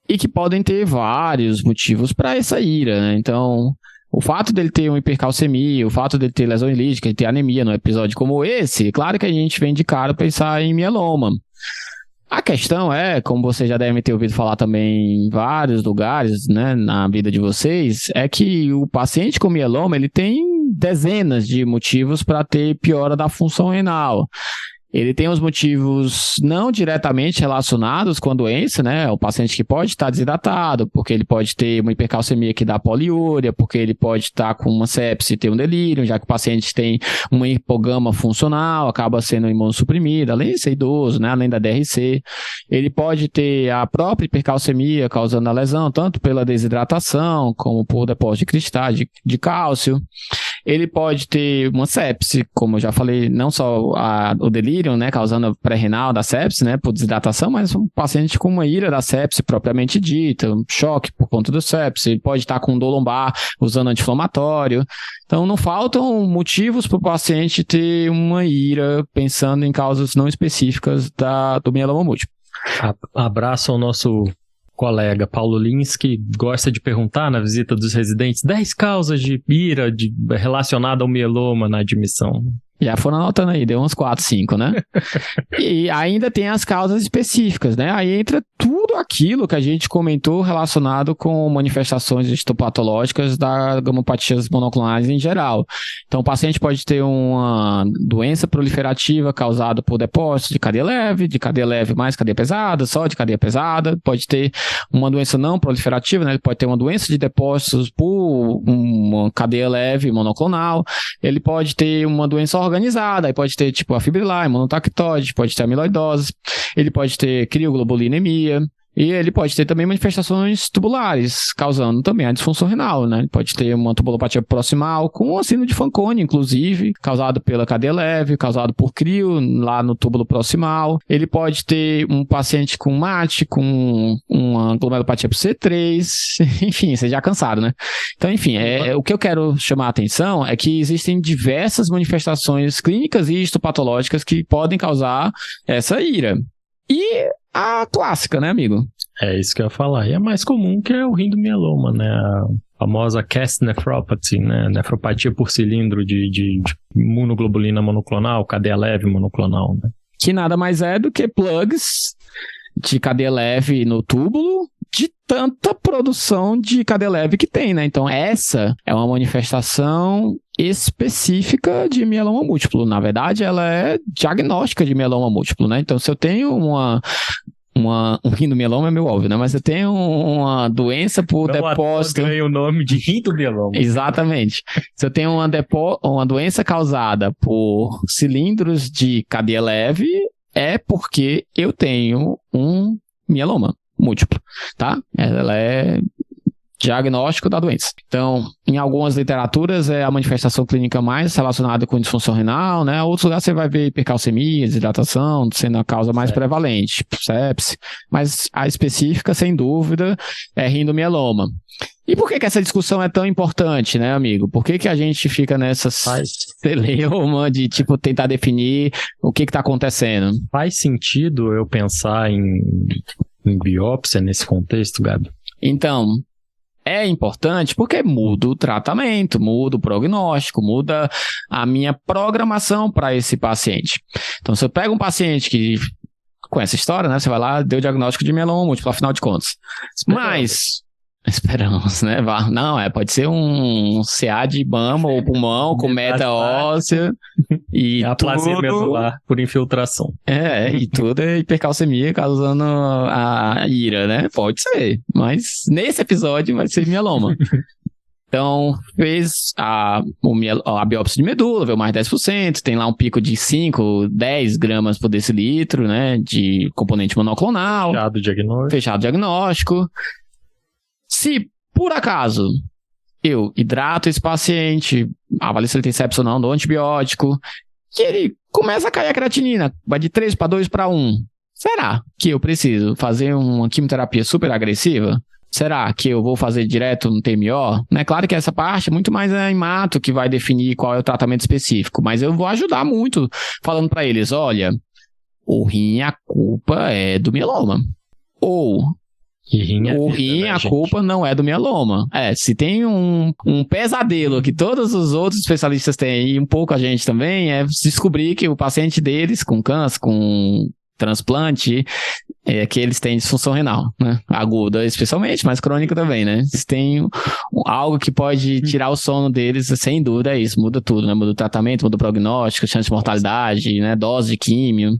e que podem ter vários motivos para essa IRA, né, então, o fato dele ter uma hipercalcemia, o fato dele ter lesão ilítica, ele ter anemia num episódio como esse, claro que a gente vem de cara pensar em mieloma. A questão é, como vocês já devem ter ouvido falar também em vários lugares, né, na vida de vocês, é que o paciente com mieloma, ele tem dezenas de motivos para ter piora da função renal. Ele tem os motivos não diretamente relacionados com a doença, né? O paciente que pode estar desidratado, porque ele pode ter uma hipercalcemia que dá poliúria, porque ele pode estar com uma sepse e ter um delírio, já que o paciente tem uma hipogama funcional, acaba sendo imunossuprimido, além de ser idoso, né? Além da DRC. Ele pode ter a própria hipercalcemia causando a lesão, tanto pela desidratação, como por depósito de cristais de cálcio. Ele pode ter uma sepse, como eu já falei, não só o delírio, né, causando a pré-renal da sepse, né, por desidratação, mas um paciente com uma IRA da sepse propriamente dita, um choque por conta do sepse, ele pode estar com dor lombar usando anti-inflamatório. Então, não faltam motivos para o paciente ter uma IRA pensando em causas não específicas do mieloma múltiplo. Abraço ao nosso colega Paulo Lins, que gosta de perguntar na visita dos residentes 10 causas de IRA relacionada ao mieloma na admissão. Já foram anotando aí, deu uns 4, 5, né? E ainda tem as causas específicas, né? Aí entra tudo aquilo que a gente comentou relacionado com manifestações histopatológicas da gamopatias monoclonais em geral. Então, o paciente pode ter uma doença proliferativa causada por depósito de cadeia leve mais cadeia pesada, só de cadeia pesada. Pode ter uma doença não proliferativa, né? Ele pode ter uma doença de depósitos por uma cadeia leve monoclonal. Ele pode ter uma doença organizada, aí pode ter tipo a fibrilar, monotactose, pode ter amiloidose, ele pode ter crioglobulinemia, e ele pode ter também manifestações tubulares, causando também a disfunção renal, né? Ele pode ter uma tubulopatia proximal, com a síndrome de Fanconi, inclusive, causado pela cadeia leve, causado por crio, lá no túbulo proximal. Ele pode ter um paciente com MAT, com uma glomerulopatia por C3, enfim, vocês já cansaram, né? Então, enfim, o que eu quero chamar a atenção é que existem diversas manifestações clínicas e histopatológicas que podem causar essa IRA. E a clássica, né, amigo? É isso que eu ia falar. E a mais comum, que é o rim do mieloma, né? A famosa Cast nephropathy, né? Nefropatia por cilindro de imunoglobulina monoclonal, cadeia leve monoclonal, né? Que nada mais é do que plugs de cadeia leve no túbulo, de tanta produção de cadeia leve que tem, né? Então, essa é uma manifestação específica de mieloma múltiplo. Na verdade, ela é diagnóstica de mieloma múltiplo, né? Então, se eu tenho um rim do mieloma é meio óbvio, né? Mas eu tenho uma doença por depósito... Não ganha o nome de rim do mieloma. Exatamente. Se eu tenho uma doença causada por cilindros de cadeia leve, é porque eu tenho um mieloma múltiplo, tá? Ela é diagnóstico da doença. Então, em algumas literaturas é a manifestação clínica mais relacionada com disfunção renal, né? Outros lugares você vai ver hipercalcemia, desidratação, sendo a causa mais prevalente, sepse, mas a específica, sem dúvida, é rim do mieloma. E por que essa discussão é tão importante, né, amigo? Por que a gente fica nessa celeuma de, tipo, tentar definir o que está acontecendo? Faz sentido eu pensar em biópsia nesse contexto, Gabi? Então, é importante porque muda o tratamento, muda o prognóstico, muda a minha programação para esse paciente. Então, se eu pego um paciente que com essa história, né, você vai lá, deu o diagnóstico de mieloma múltiplo, afinal de contas. Esperamos, né? Não, pode ser um CA de mama ou pulmão com meta óssea e a plasia medular por infiltração. E tudo é hipercalcemia causando a IRA, né? Pode ser, mas nesse episódio vai ser mieloma. Então, fez a biópsia de medula, veio mais 10%, tem lá um pico de 5, 10 gramas por decilitro, né? De componente monoclonal. Fechado o diagnóstico. Se, por acaso, eu hidrato esse paciente, avalio se ele tem sepsis ou não, dou antibiótico, que ele começa a cair a creatinina, vai de 3 para 2 para 1, será que eu preciso fazer uma quimioterapia super agressiva? Será que eu vou fazer direto no TMO? Né? Claro que essa parte muito mais é Imato que vai definir qual é o tratamento específico, mas eu vou ajudar muito falando para eles, olha, o rim, a culpa é do mieloma. Ou o rim, a culpa não é do mieloma. Se tem um pesadelo que todos os outros especialistas têm, e um pouco a gente também, é descobrir que o paciente deles com câncer, com transplante, que eles têm disfunção renal, né? Aguda especialmente, mas crônica também, né? Eles têm algo que pode tirar o sono deles, sem dúvida é isso, muda tudo, né? Muda o tratamento, muda o prognóstico, chance de mortalidade, né? Dose de químio.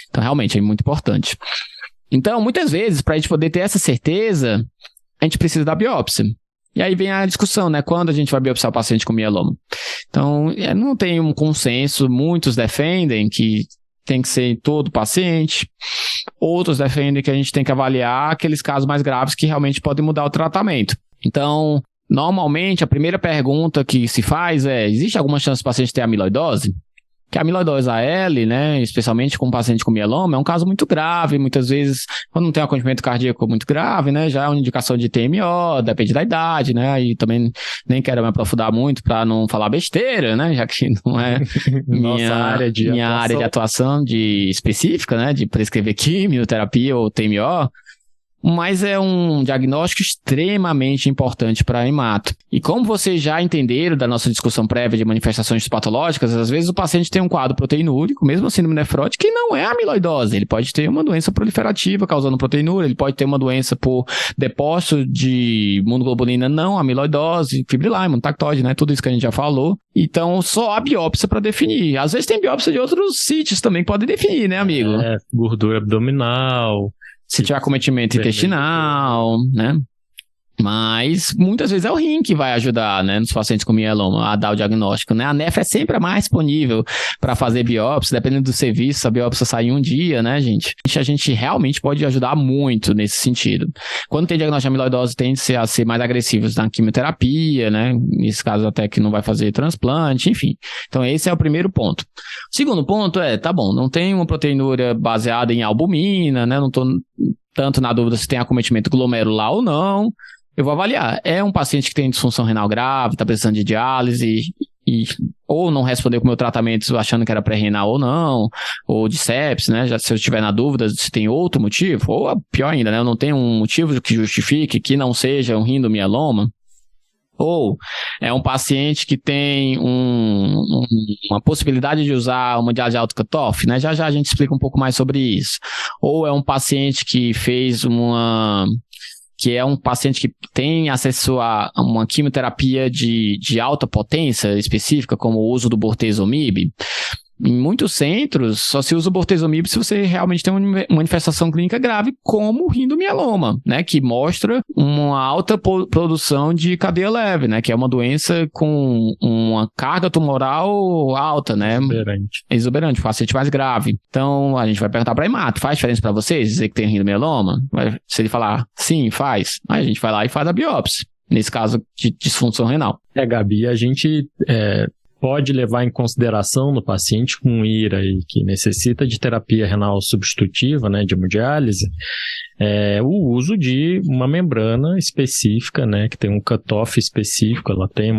Então, realmente, é muito importante. Então, muitas vezes, para a gente poder ter essa certeza, a gente precisa da biópsia. E aí vem a discussão, né? Quando a gente vai biopsiar o paciente com mieloma? Então, não tem um consenso, muitos defendem que tem que ser em todo paciente, outros defendem que a gente tem que avaliar aqueles casos mais graves que realmente podem mudar o tratamento. Então, normalmente, a primeira pergunta que se faz é, existe alguma chance do paciente ter amiloidose? Que a amiloidose AL, né, especialmente com um paciente com mieloma, é um caso muito grave, muitas vezes, quando não tem um acometimento cardíaco muito grave, né, já é uma indicação de TMO, depende da idade, né, aí também nem quero me aprofundar muito para não falar besteira, né, já que não é minha área de atuação específica, né, de prescrever quimioterapia ou TMO, mas é um diagnóstico extremamente importante para a Imato. E como vocês já entenderam da nossa discussão prévia de manifestações patológicas, às vezes o paciente tem um quadro proteinúrico, mesmo síndrome nefrótica, que não é amiloidose. Ele pode ter uma doença proliferativa causando proteinúria, ele pode ter uma doença por depósito de imunoglobulina não amiloidose, fibrilar, imunotactóide, né? Tudo isso que a gente já falou. Então, só a biópsia para definir. Às vezes tem biópsia de outros sítios também que podem definir, né, amigo? Gordura abdominal. Se tiver acometimento intestinal, né? Mas muitas vezes é o rim que vai ajudar, né, nos pacientes com mieloma a dar o diagnóstico, né? A nef é sempre a mais disponível para fazer biópsia, dependendo do serviço, a biópsia sai em um dia, né, gente? A gente realmente pode ajudar muito nesse sentido. Quando tem diagnóstico de amiloidose, tende a ser mais agressivos na quimioterapia, né? Nesse caso até que não vai fazer transplante, enfim. Então esse é o primeiro ponto. O segundo ponto tá bom, não tem uma proteinúria baseada em albumina, né? Não tô tanto na dúvida se tem acometimento glomerular ou não. Eu vou avaliar. É um paciente que tem disfunção renal grave, está precisando de diálise, ou não respondeu com o meu tratamento achando que era pré-renal ou não, ou de sepsis, né? Já, se eu estiver na dúvida se tem outro motivo, ou pior ainda, né? Eu não tenho um motivo que justifique que não seja um rindomieloma. Ou é um paciente que tem uma possibilidade de usar uma diálise de alto cutoff, né? Já a gente explica um pouco mais sobre isso. Ou é um paciente que que é um paciente que tem acesso a uma quimioterapia de alta potência específica, como o uso do bortezomib. Em muitos centros, só se usa o bortezomib se você realmente tem uma manifestação clínica grave, como o rindomieloma, né? Que mostra uma alta produção de cadeia leve, né? Que é uma doença com uma carga tumoral alta, né? Exuberante, paciente mais grave. Então, a gente vai perguntar para a Imato, faz diferença para vocês dizer que tem rindomieloma? Se ele falar sim, faz. Aí a gente vai lá e faz a biópsia, nesse caso de disfunção renal. Gabi, a gente pode levar em consideração no paciente com IRA e que necessita de terapia renal substitutiva, né, de hemodiálise, o uso de uma membrana específica, né, que tem um cutoff específico, ela tem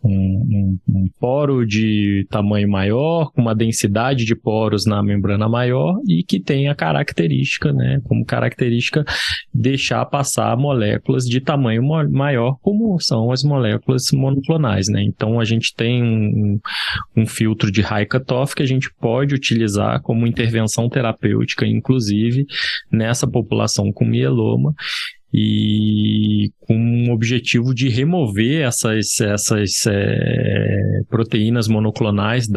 um poro de tamanho maior, com uma densidade de poros na membrana maior e que tem a característica, né, como característica deixar passar moléculas de tamanho maior, como são as moléculas monoclonais, né? Então a gente tem um filtro de high cutoff que a gente pode utilizar como intervenção terapêutica, inclusive nessa população com mieloma, e com o objetivo de remover essas proteínas monoclonais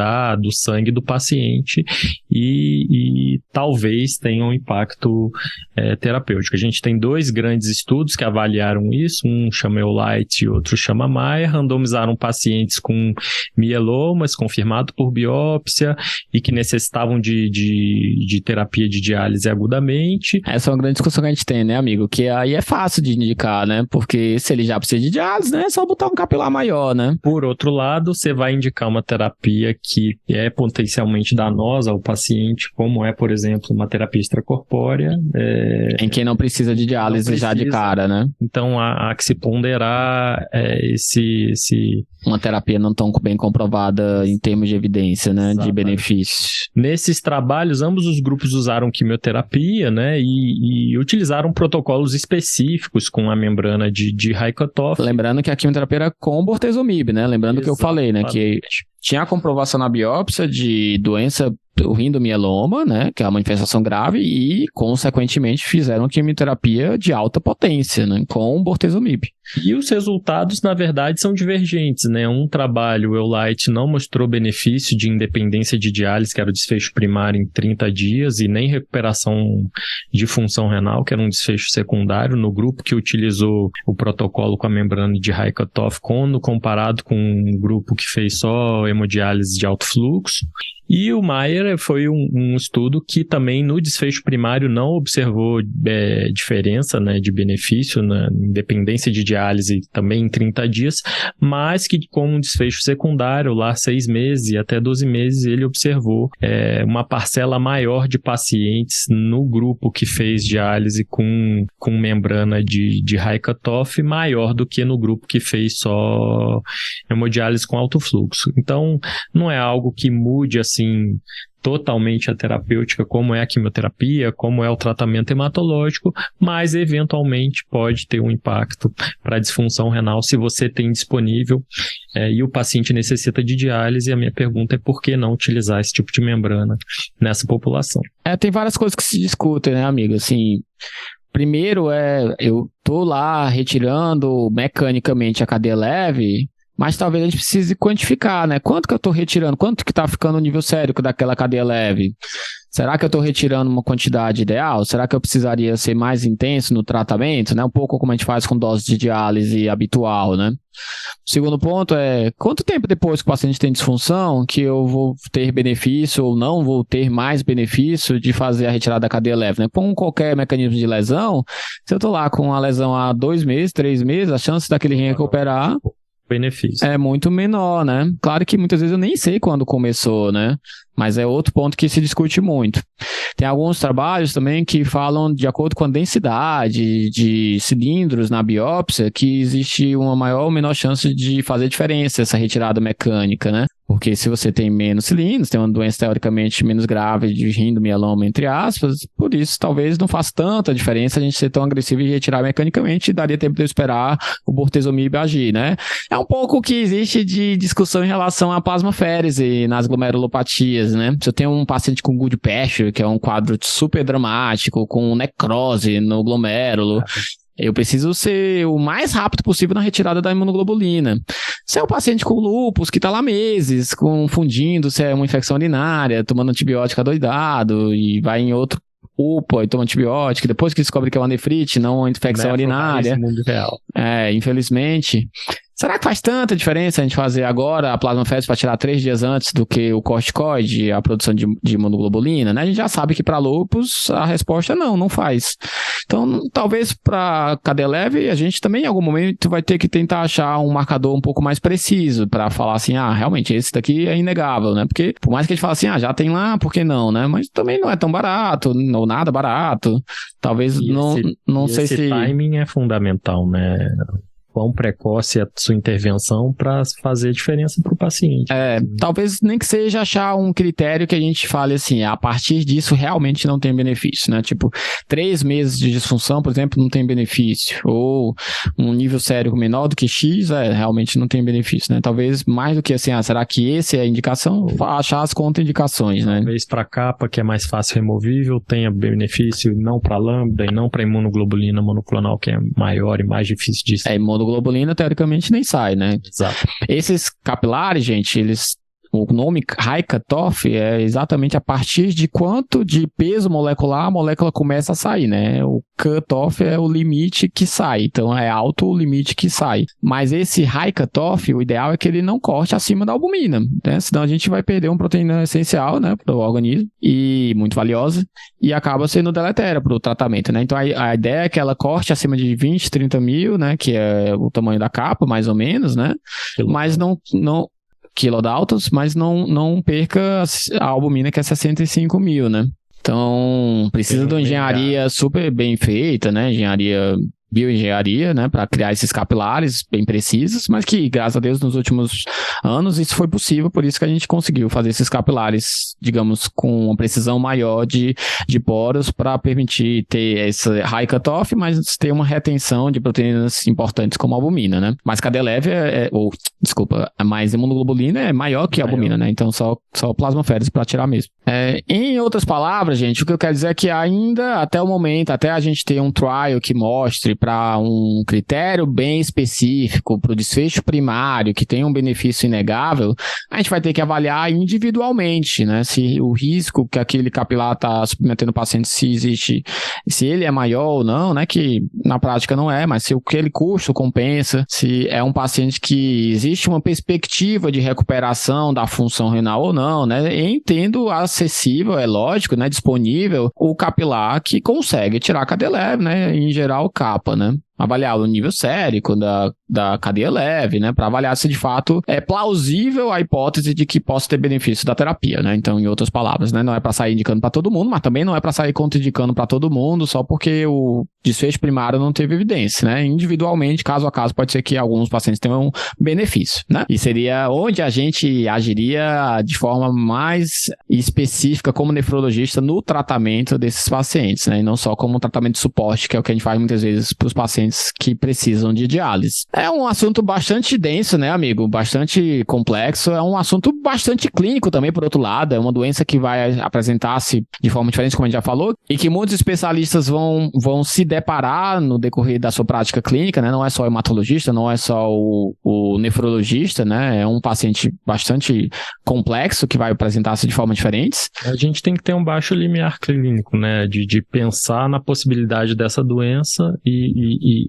do sangue do paciente e talvez tenham um impacto terapêutico. A gente tem 2 grandes estudos que avaliaram isso, um chama Eulite e outro chama Maia, randomizaram pacientes com mielomas confirmado por biópsia e que necessitavam de terapia de diálise agudamente. Essa é uma grande discussão que a gente tem, né, amigo? Que aí é fácil de indicar, né? Porque se ele já precisa de diálise, né? É só botar um capilar maior, né? Por outro lado, você vai indicar uma terapia que é potencialmente danosa ao paciente, como é, por exemplo, uma terapia extracorpórea. Em quem não precisa de diálise já de cara, né? Então, há que se ponderar uma terapia não tão bem comprovada em termos de evidência, né? Exatamente. De benefícios. Nesses trabalhos, ambos os grupos usaram quimioterapia, né? E utilizaram protocolos específicos com a membrana de Raikkoff. Lembrando que a quimioterapia era com bortezomib, né? Lembrando que eu falei, né? Que tinha a comprovação na biópsia de doença o rindomieloma, né, que é uma manifestação grave, e, consequentemente, fizeram quimioterapia de alta potência, né, com bortezomib. E os resultados, na verdade, são divergentes, né? Um trabalho, o Eulight, não mostrou benefício de independência de diálise, que era o desfecho primário em 30 dias, e nem recuperação de função renal, que era um desfecho secundário, no grupo que utilizou o protocolo com a membrana de Raikkoff, quando comparado com um grupo que fez só hemodiálise de alto fluxo. E o Maier foi um estudo que também no desfecho primário não observou diferença, né, de benefício na independência de diálise também em 30 dias, mas que com um desfecho secundário, lá 6 meses e até 12 meses, ele observou uma parcela maior de pacientes no grupo que fez diálise com membrana de Raikkoff maior do que no grupo que fez só hemodiálise com alto fluxo. Então, não é algo que mude assim totalmente a terapêutica, como é a quimioterapia, como é o tratamento hematológico, mas eventualmente pode ter um impacto para a disfunção renal se você tem disponível e o paciente necessita de diálise. A minha pergunta é por que não utilizar esse tipo de membrana nessa população? Tem várias coisas que se discutem, né, amigo? Assim, primeiro eu tô lá retirando mecanicamente a cadeia leve, mas talvez a gente precise quantificar, né? Quanto que eu estou retirando? Quanto que está ficando o nível sérico daquela cadeia leve? Será que eu estou retirando uma quantidade ideal? Será que eu precisaria ser mais intenso no tratamento, né? Um pouco como a gente faz com dose de diálise habitual, né? O segundo ponto é, quanto tempo depois que o paciente tem disfunção que eu vou ter benefício ou não vou ter mais benefício de fazer a retirada da cadeia leve, né? Com qualquer mecanismo de lesão, se eu estou lá com a lesão há 2 meses, 3 meses, a chance daquele rim recuperar benefício é muito menor, né? Claro que muitas vezes eu nem sei quando começou, né? Mas é outro ponto que se discute muito. Tem alguns trabalhos também que falam, de acordo com a densidade de cilindros na biópsia, que existe uma maior ou menor chance de fazer diferença essa retirada mecânica, né? Porque se você tem menos cilindros, tem uma doença teoricamente menos grave de rindomieloma, entre aspas, por isso talvez não faça tanta diferença a gente ser tão agressivo e retirar mecanicamente, e daria tempo de eu esperar o bortezomib agir, né? É um pouco o que existe de discussão em relação à plasmaférese nas glomerulopatias, né? Se eu tenho um paciente com Goodpasture, que é um quadro super dramático, com necrose no glomérulo, eu preciso ser o mais rápido possível na retirada da imunoglobulina. Se é um paciente com lúpus, que está lá meses, confundindo se é uma infecção urinária, tomando antibiótico adoidado, e vai em outro UPA e toma antibiótico, depois que descobre que é uma nefrite, não uma infecção urinária. Mundo real. Infelizmente. Será que faz tanta diferença a gente fazer agora a plasmaférese para tirar 3 dias antes do que o corticoide, a produção de imunoglobulina, né? A gente já sabe que para lúpus a resposta é não faz. Então, talvez para cadeia leve, a gente também em algum momento vai ter que tentar achar um marcador um pouco mais preciso para falar assim, realmente esse daqui é inegável, né? Porque por mais que a gente fale assim, já tem lá, por que não, né? Mas também não é tão barato, ou nada barato. Talvez não sei se... Esse timing é fundamental, né? Quão precoce é a sua intervenção para fazer diferença para o paciente. Talvez nem que seja achar um critério que a gente fale assim, a partir disso realmente não tem benefício, né? Tipo, 3 meses de disfunção, por exemplo, não tem benefício. Ou um nível sérico menor do que X, realmente não tem benefício, né? Talvez mais do que assim, será que esse é a indicação? Achar as contraindicações, né? Talvez para capa, que é mais fácil removível, tenha benefício não para lambda e não para imunoglobulina monoclonal, que é maior e mais difícil de... Imunoglobulina, teoricamente, nem sai, né? Exato. Esses capilares, gente, eles o nome high cutoff é exatamente a partir de quanto de peso molecular a molécula começa a sair, né? O cutoff é o limite que sai, então é alto o limite que sai. Mas esse high cutoff, o ideal é que ele não corte acima da albumina, né? Senão a gente vai perder uma proteína essencial, né, para o organismo e muito valiosa e acaba sendo deletéria para o tratamento, né? Então a ideia é que ela corte acima de 20, 30 mil, né, que é o tamanho da capa, mais ou menos, né? Mas não quilodaltons, mas não perca a albumina, que é 65 mil, né? Então, precisa de uma engenharia super bem feita, né? Bioengenharia, né, para criar esses capilares bem precisos, mas que, graças a Deus, nos últimos anos isso foi possível, por isso que a gente conseguiu fazer esses capilares, digamos, com uma precisão maior de poros para permitir ter esse high cutoff, mas ter uma retenção de proteínas importantes como a albumina, né? Mas cadeia leve mais imunoglobulina é maior que a albumina, né? Então só plasmaférese para tirar mesmo. Em outras palavras, gente, o que eu quero dizer é que ainda, até o momento, até a gente ter um trial que mostre para um critério bem específico, para o desfecho primário, que tem um benefício inegável, a gente vai ter que avaliar individualmente, né? Se o risco que aquele capilar está submetendo o paciente, se existe, se ele é maior ou não, né? Que na prática não é, mas se aquele custo compensa, se é um paciente que existe uma perspectiva de recuperação da função renal ou não, né? Entendo acessível, é lógico, né? Disponível o capilar que consegue tirar a cadeia leve, né? Em geral, capa, né? Avaliar o nível sérico da cadeia leve, né? Para avaliar se de fato é plausível a hipótese de que possa ter benefício da terapia, né? Então, em outras palavras, né? Não é para sair indicando para todo mundo, mas também não é para sair contraindicando para todo mundo só porque o desfecho primário não teve evidência, né? Individualmente, caso a caso, pode ser que alguns pacientes tenham um benefício, né? E seria onde a gente agiria de forma mais específica como nefrologista no tratamento desses pacientes, né? E não só como um tratamento de suporte, que é o que a gente faz muitas vezes para os pacientes que precisam de diálise. É um assunto bastante denso, né, amigo? Bastante complexo. É um assunto bastante clínico também, por outro lado. É uma doença que vai apresentar-se de forma diferente, como a gente já falou, e que muitos especialistas vão se deparar no decorrer da sua prática clínica, né? Não é só o hematologista, não é só o nefrologista, né? É um paciente bastante complexo que vai apresentar-se de forma diferentes. A gente tem que ter um baixo limiar clínico, né? De pensar na possibilidade dessa doença e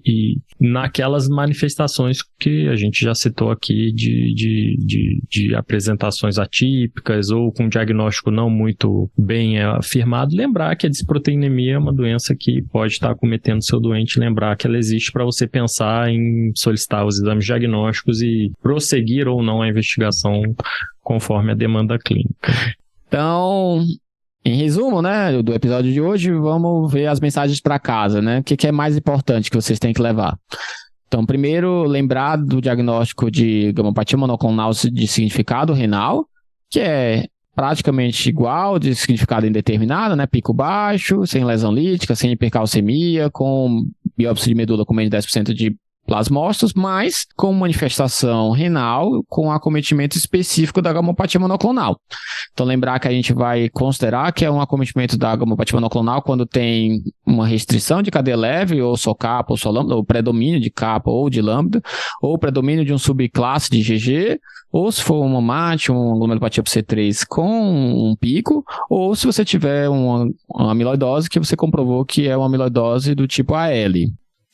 naquelas manifestações que a gente já citou aqui de apresentações atípicas ou com diagnóstico não muito bem afirmado, lembrar que a disproteinemia é uma doença que pode estar acometendo seu doente, lembrar que ela existe para você pensar em solicitar os exames diagnósticos e prosseguir ou não a investigação conforme a demanda clínica. Então, em resumo, né, do episódio de hoje, vamos ver as mensagens para casa, né? O que é mais importante que vocês têm que levar? Então, primeiro, lembrar do diagnóstico de gamopatia monoclonal de significado renal, que é praticamente igual de significado indeterminado, né? Pico baixo, sem lesão lítica, sem hipercalcemia, com biópsia de medula com menos de 10% de plasmócitos, mas com manifestação renal com acometimento específico da gamopatia monoclonal. Então, lembrar que a gente vai considerar que é um acometimento da gamopatia monoclonal quando tem uma restrição de cadeia leve, ou só capa, ou só lambda, ou predomínio de capa ou de lambda, ou predomínio de um subclasse de GG, ou se for uma MAT, uma glomerulopatia por C3 com um pico, ou se você tiver uma amiloidose que você comprovou que é uma amiloidose do tipo AL.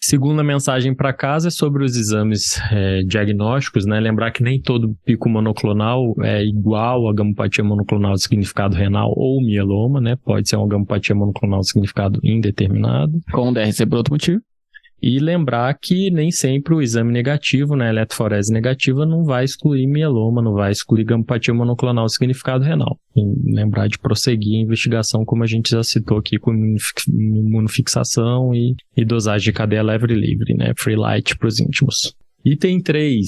Segunda mensagem para casa é sobre os exames diagnósticos, né? Lembrar que nem todo pico monoclonal é igual a gamopatia monoclonal de significado renal ou mieloma, né? Pode ser uma gamopatia monoclonal de significado indeterminado. Com DRC por outro motivo. E lembrar que nem sempre o exame negativo, né, eletroforese negativa, não vai excluir mieloma, não vai excluir gamopatia monoclonal de significado renal. E lembrar de prosseguir a investigação, como a gente já citou aqui, com imunofixação e dosagem de cadeia leve e livre, né, free light para os íntimos. Item 3.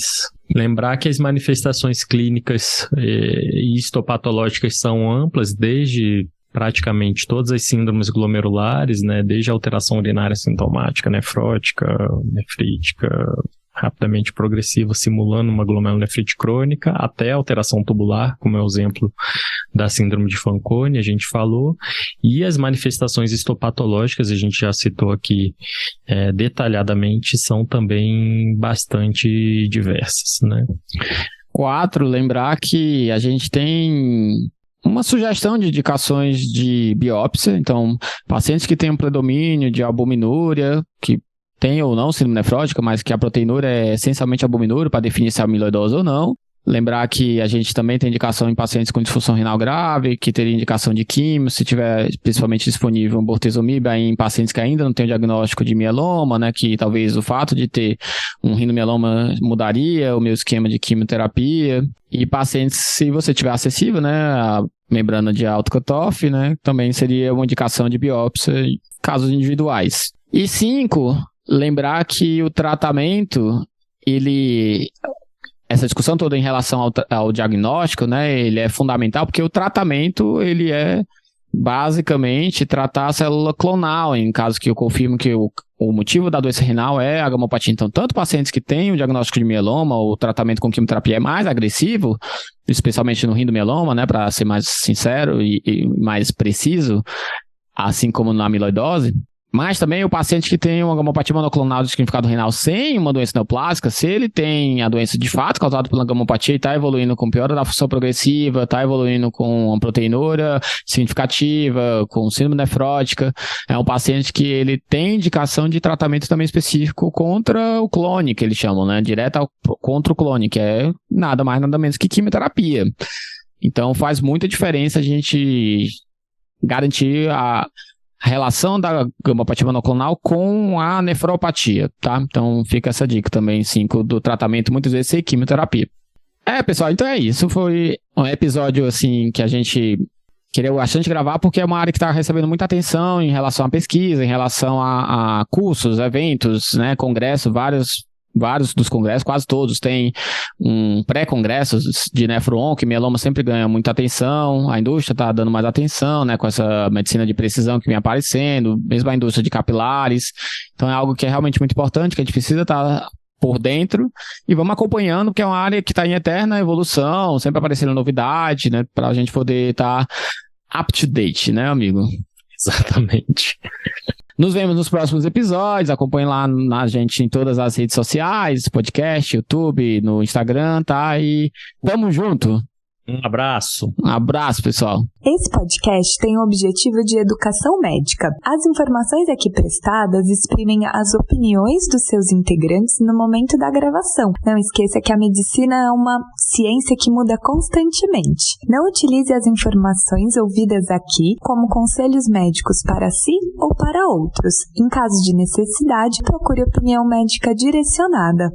Lembrar que as manifestações clínicas e histopatológicas são amplas, desde praticamente todas as síndromes glomerulares, né, desde a alteração urinária sintomática, nefrótica, nefrítica, rapidamente progressiva, simulando uma glomerulonefrite crônica, até a alteração tubular, como é o exemplo da síndrome de Fanconi, a gente falou, e as manifestações histopatológicas, a gente já citou aqui detalhadamente, são também bastante diversas, né. 4, lembrar que a gente tem uma sugestão de indicações de biópsia. Então, pacientes que têm um predomínio de albuminúria, que tem ou não síndrome nefrótica, mas que a proteinúria é essencialmente albuminúria para definir se é amiloidose ou não. Lembrar que a gente também tem indicação em pacientes com disfunção renal grave, que teria indicação de químio, se tiver principalmente disponível um bortezomib em pacientes que ainda não têm o diagnóstico de mieloma, né, que talvez o fato de ter um rinomieloma mudaria o meu esquema de quimioterapia. E pacientes, se você tiver acessível, né, a membrana de alto cutoff, né, também seria uma indicação de biópsia em casos individuais. E 5, lembrar que o tratamento, essa discussão toda em relação ao diagnóstico, né, ele é fundamental porque o tratamento, ele é basicamente tratar a célula clonal, em caso que eu confirme que o motivo da doença renal é a gamopatia. Então, tanto pacientes que têm o diagnóstico de mieloma, o tratamento com quimioterapia é mais agressivo, especialmente no rinomieloma, né, para ser mais sincero e mais preciso, assim como na amiloidose. Mas também o paciente que tem uma gamopatia monoclonal de significado renal sem uma doença neoplásica, se ele tem a doença de fato causada pela gamopatia e está evoluindo com piora da função progressiva, está evoluindo com uma proteinúria significativa, com síndrome nefrótica, é um paciente que ele tem indicação de tratamento também específico contra o clone, que eles chamam, né? Direta contra o clone, que é nada mais nada menos que quimioterapia. Então faz muita diferença a gente garantir a relação da gamopatia monoclonal com a nefropatia, tá? Então fica essa dica também, 5, do tratamento, muitas vezes sem quimioterapia. Pessoal, então é isso. Foi um episódio, assim, que a gente queria bastante gravar, porque é uma área que está recebendo muita atenção em relação à pesquisa, em relação a cursos, eventos, né, congressos, vários dos congressos, quase todos, têm pré-congressos de nefro-onco, mieloma sempre ganha muita atenção, a indústria está dando mais atenção, né, com essa medicina de precisão que vem aparecendo, mesmo a indústria de capilares. Então é algo que é realmente muito importante, que a gente precisa estar por dentro e vamos acompanhando, porque é uma área que está em eterna evolução, sempre aparecendo novidade, né, para a gente poder estar up to date, né, amigo? Exatamente. Nos vemos nos próximos episódios, acompanhe lá a gente em todas as redes sociais, podcast, YouTube, no Instagram, tá? E tamo junto. Um abraço. Um abraço, pessoal. Esse podcast tem o objetivo de educação médica. As informações aqui prestadas exprimem as opiniões dos seus integrantes no momento da gravação. Não esqueça que a medicina é uma ciência que muda constantemente. Não utilize as informações ouvidas aqui como conselhos médicos para si ou para outros. Em caso de necessidade, procure opinião médica direcionada.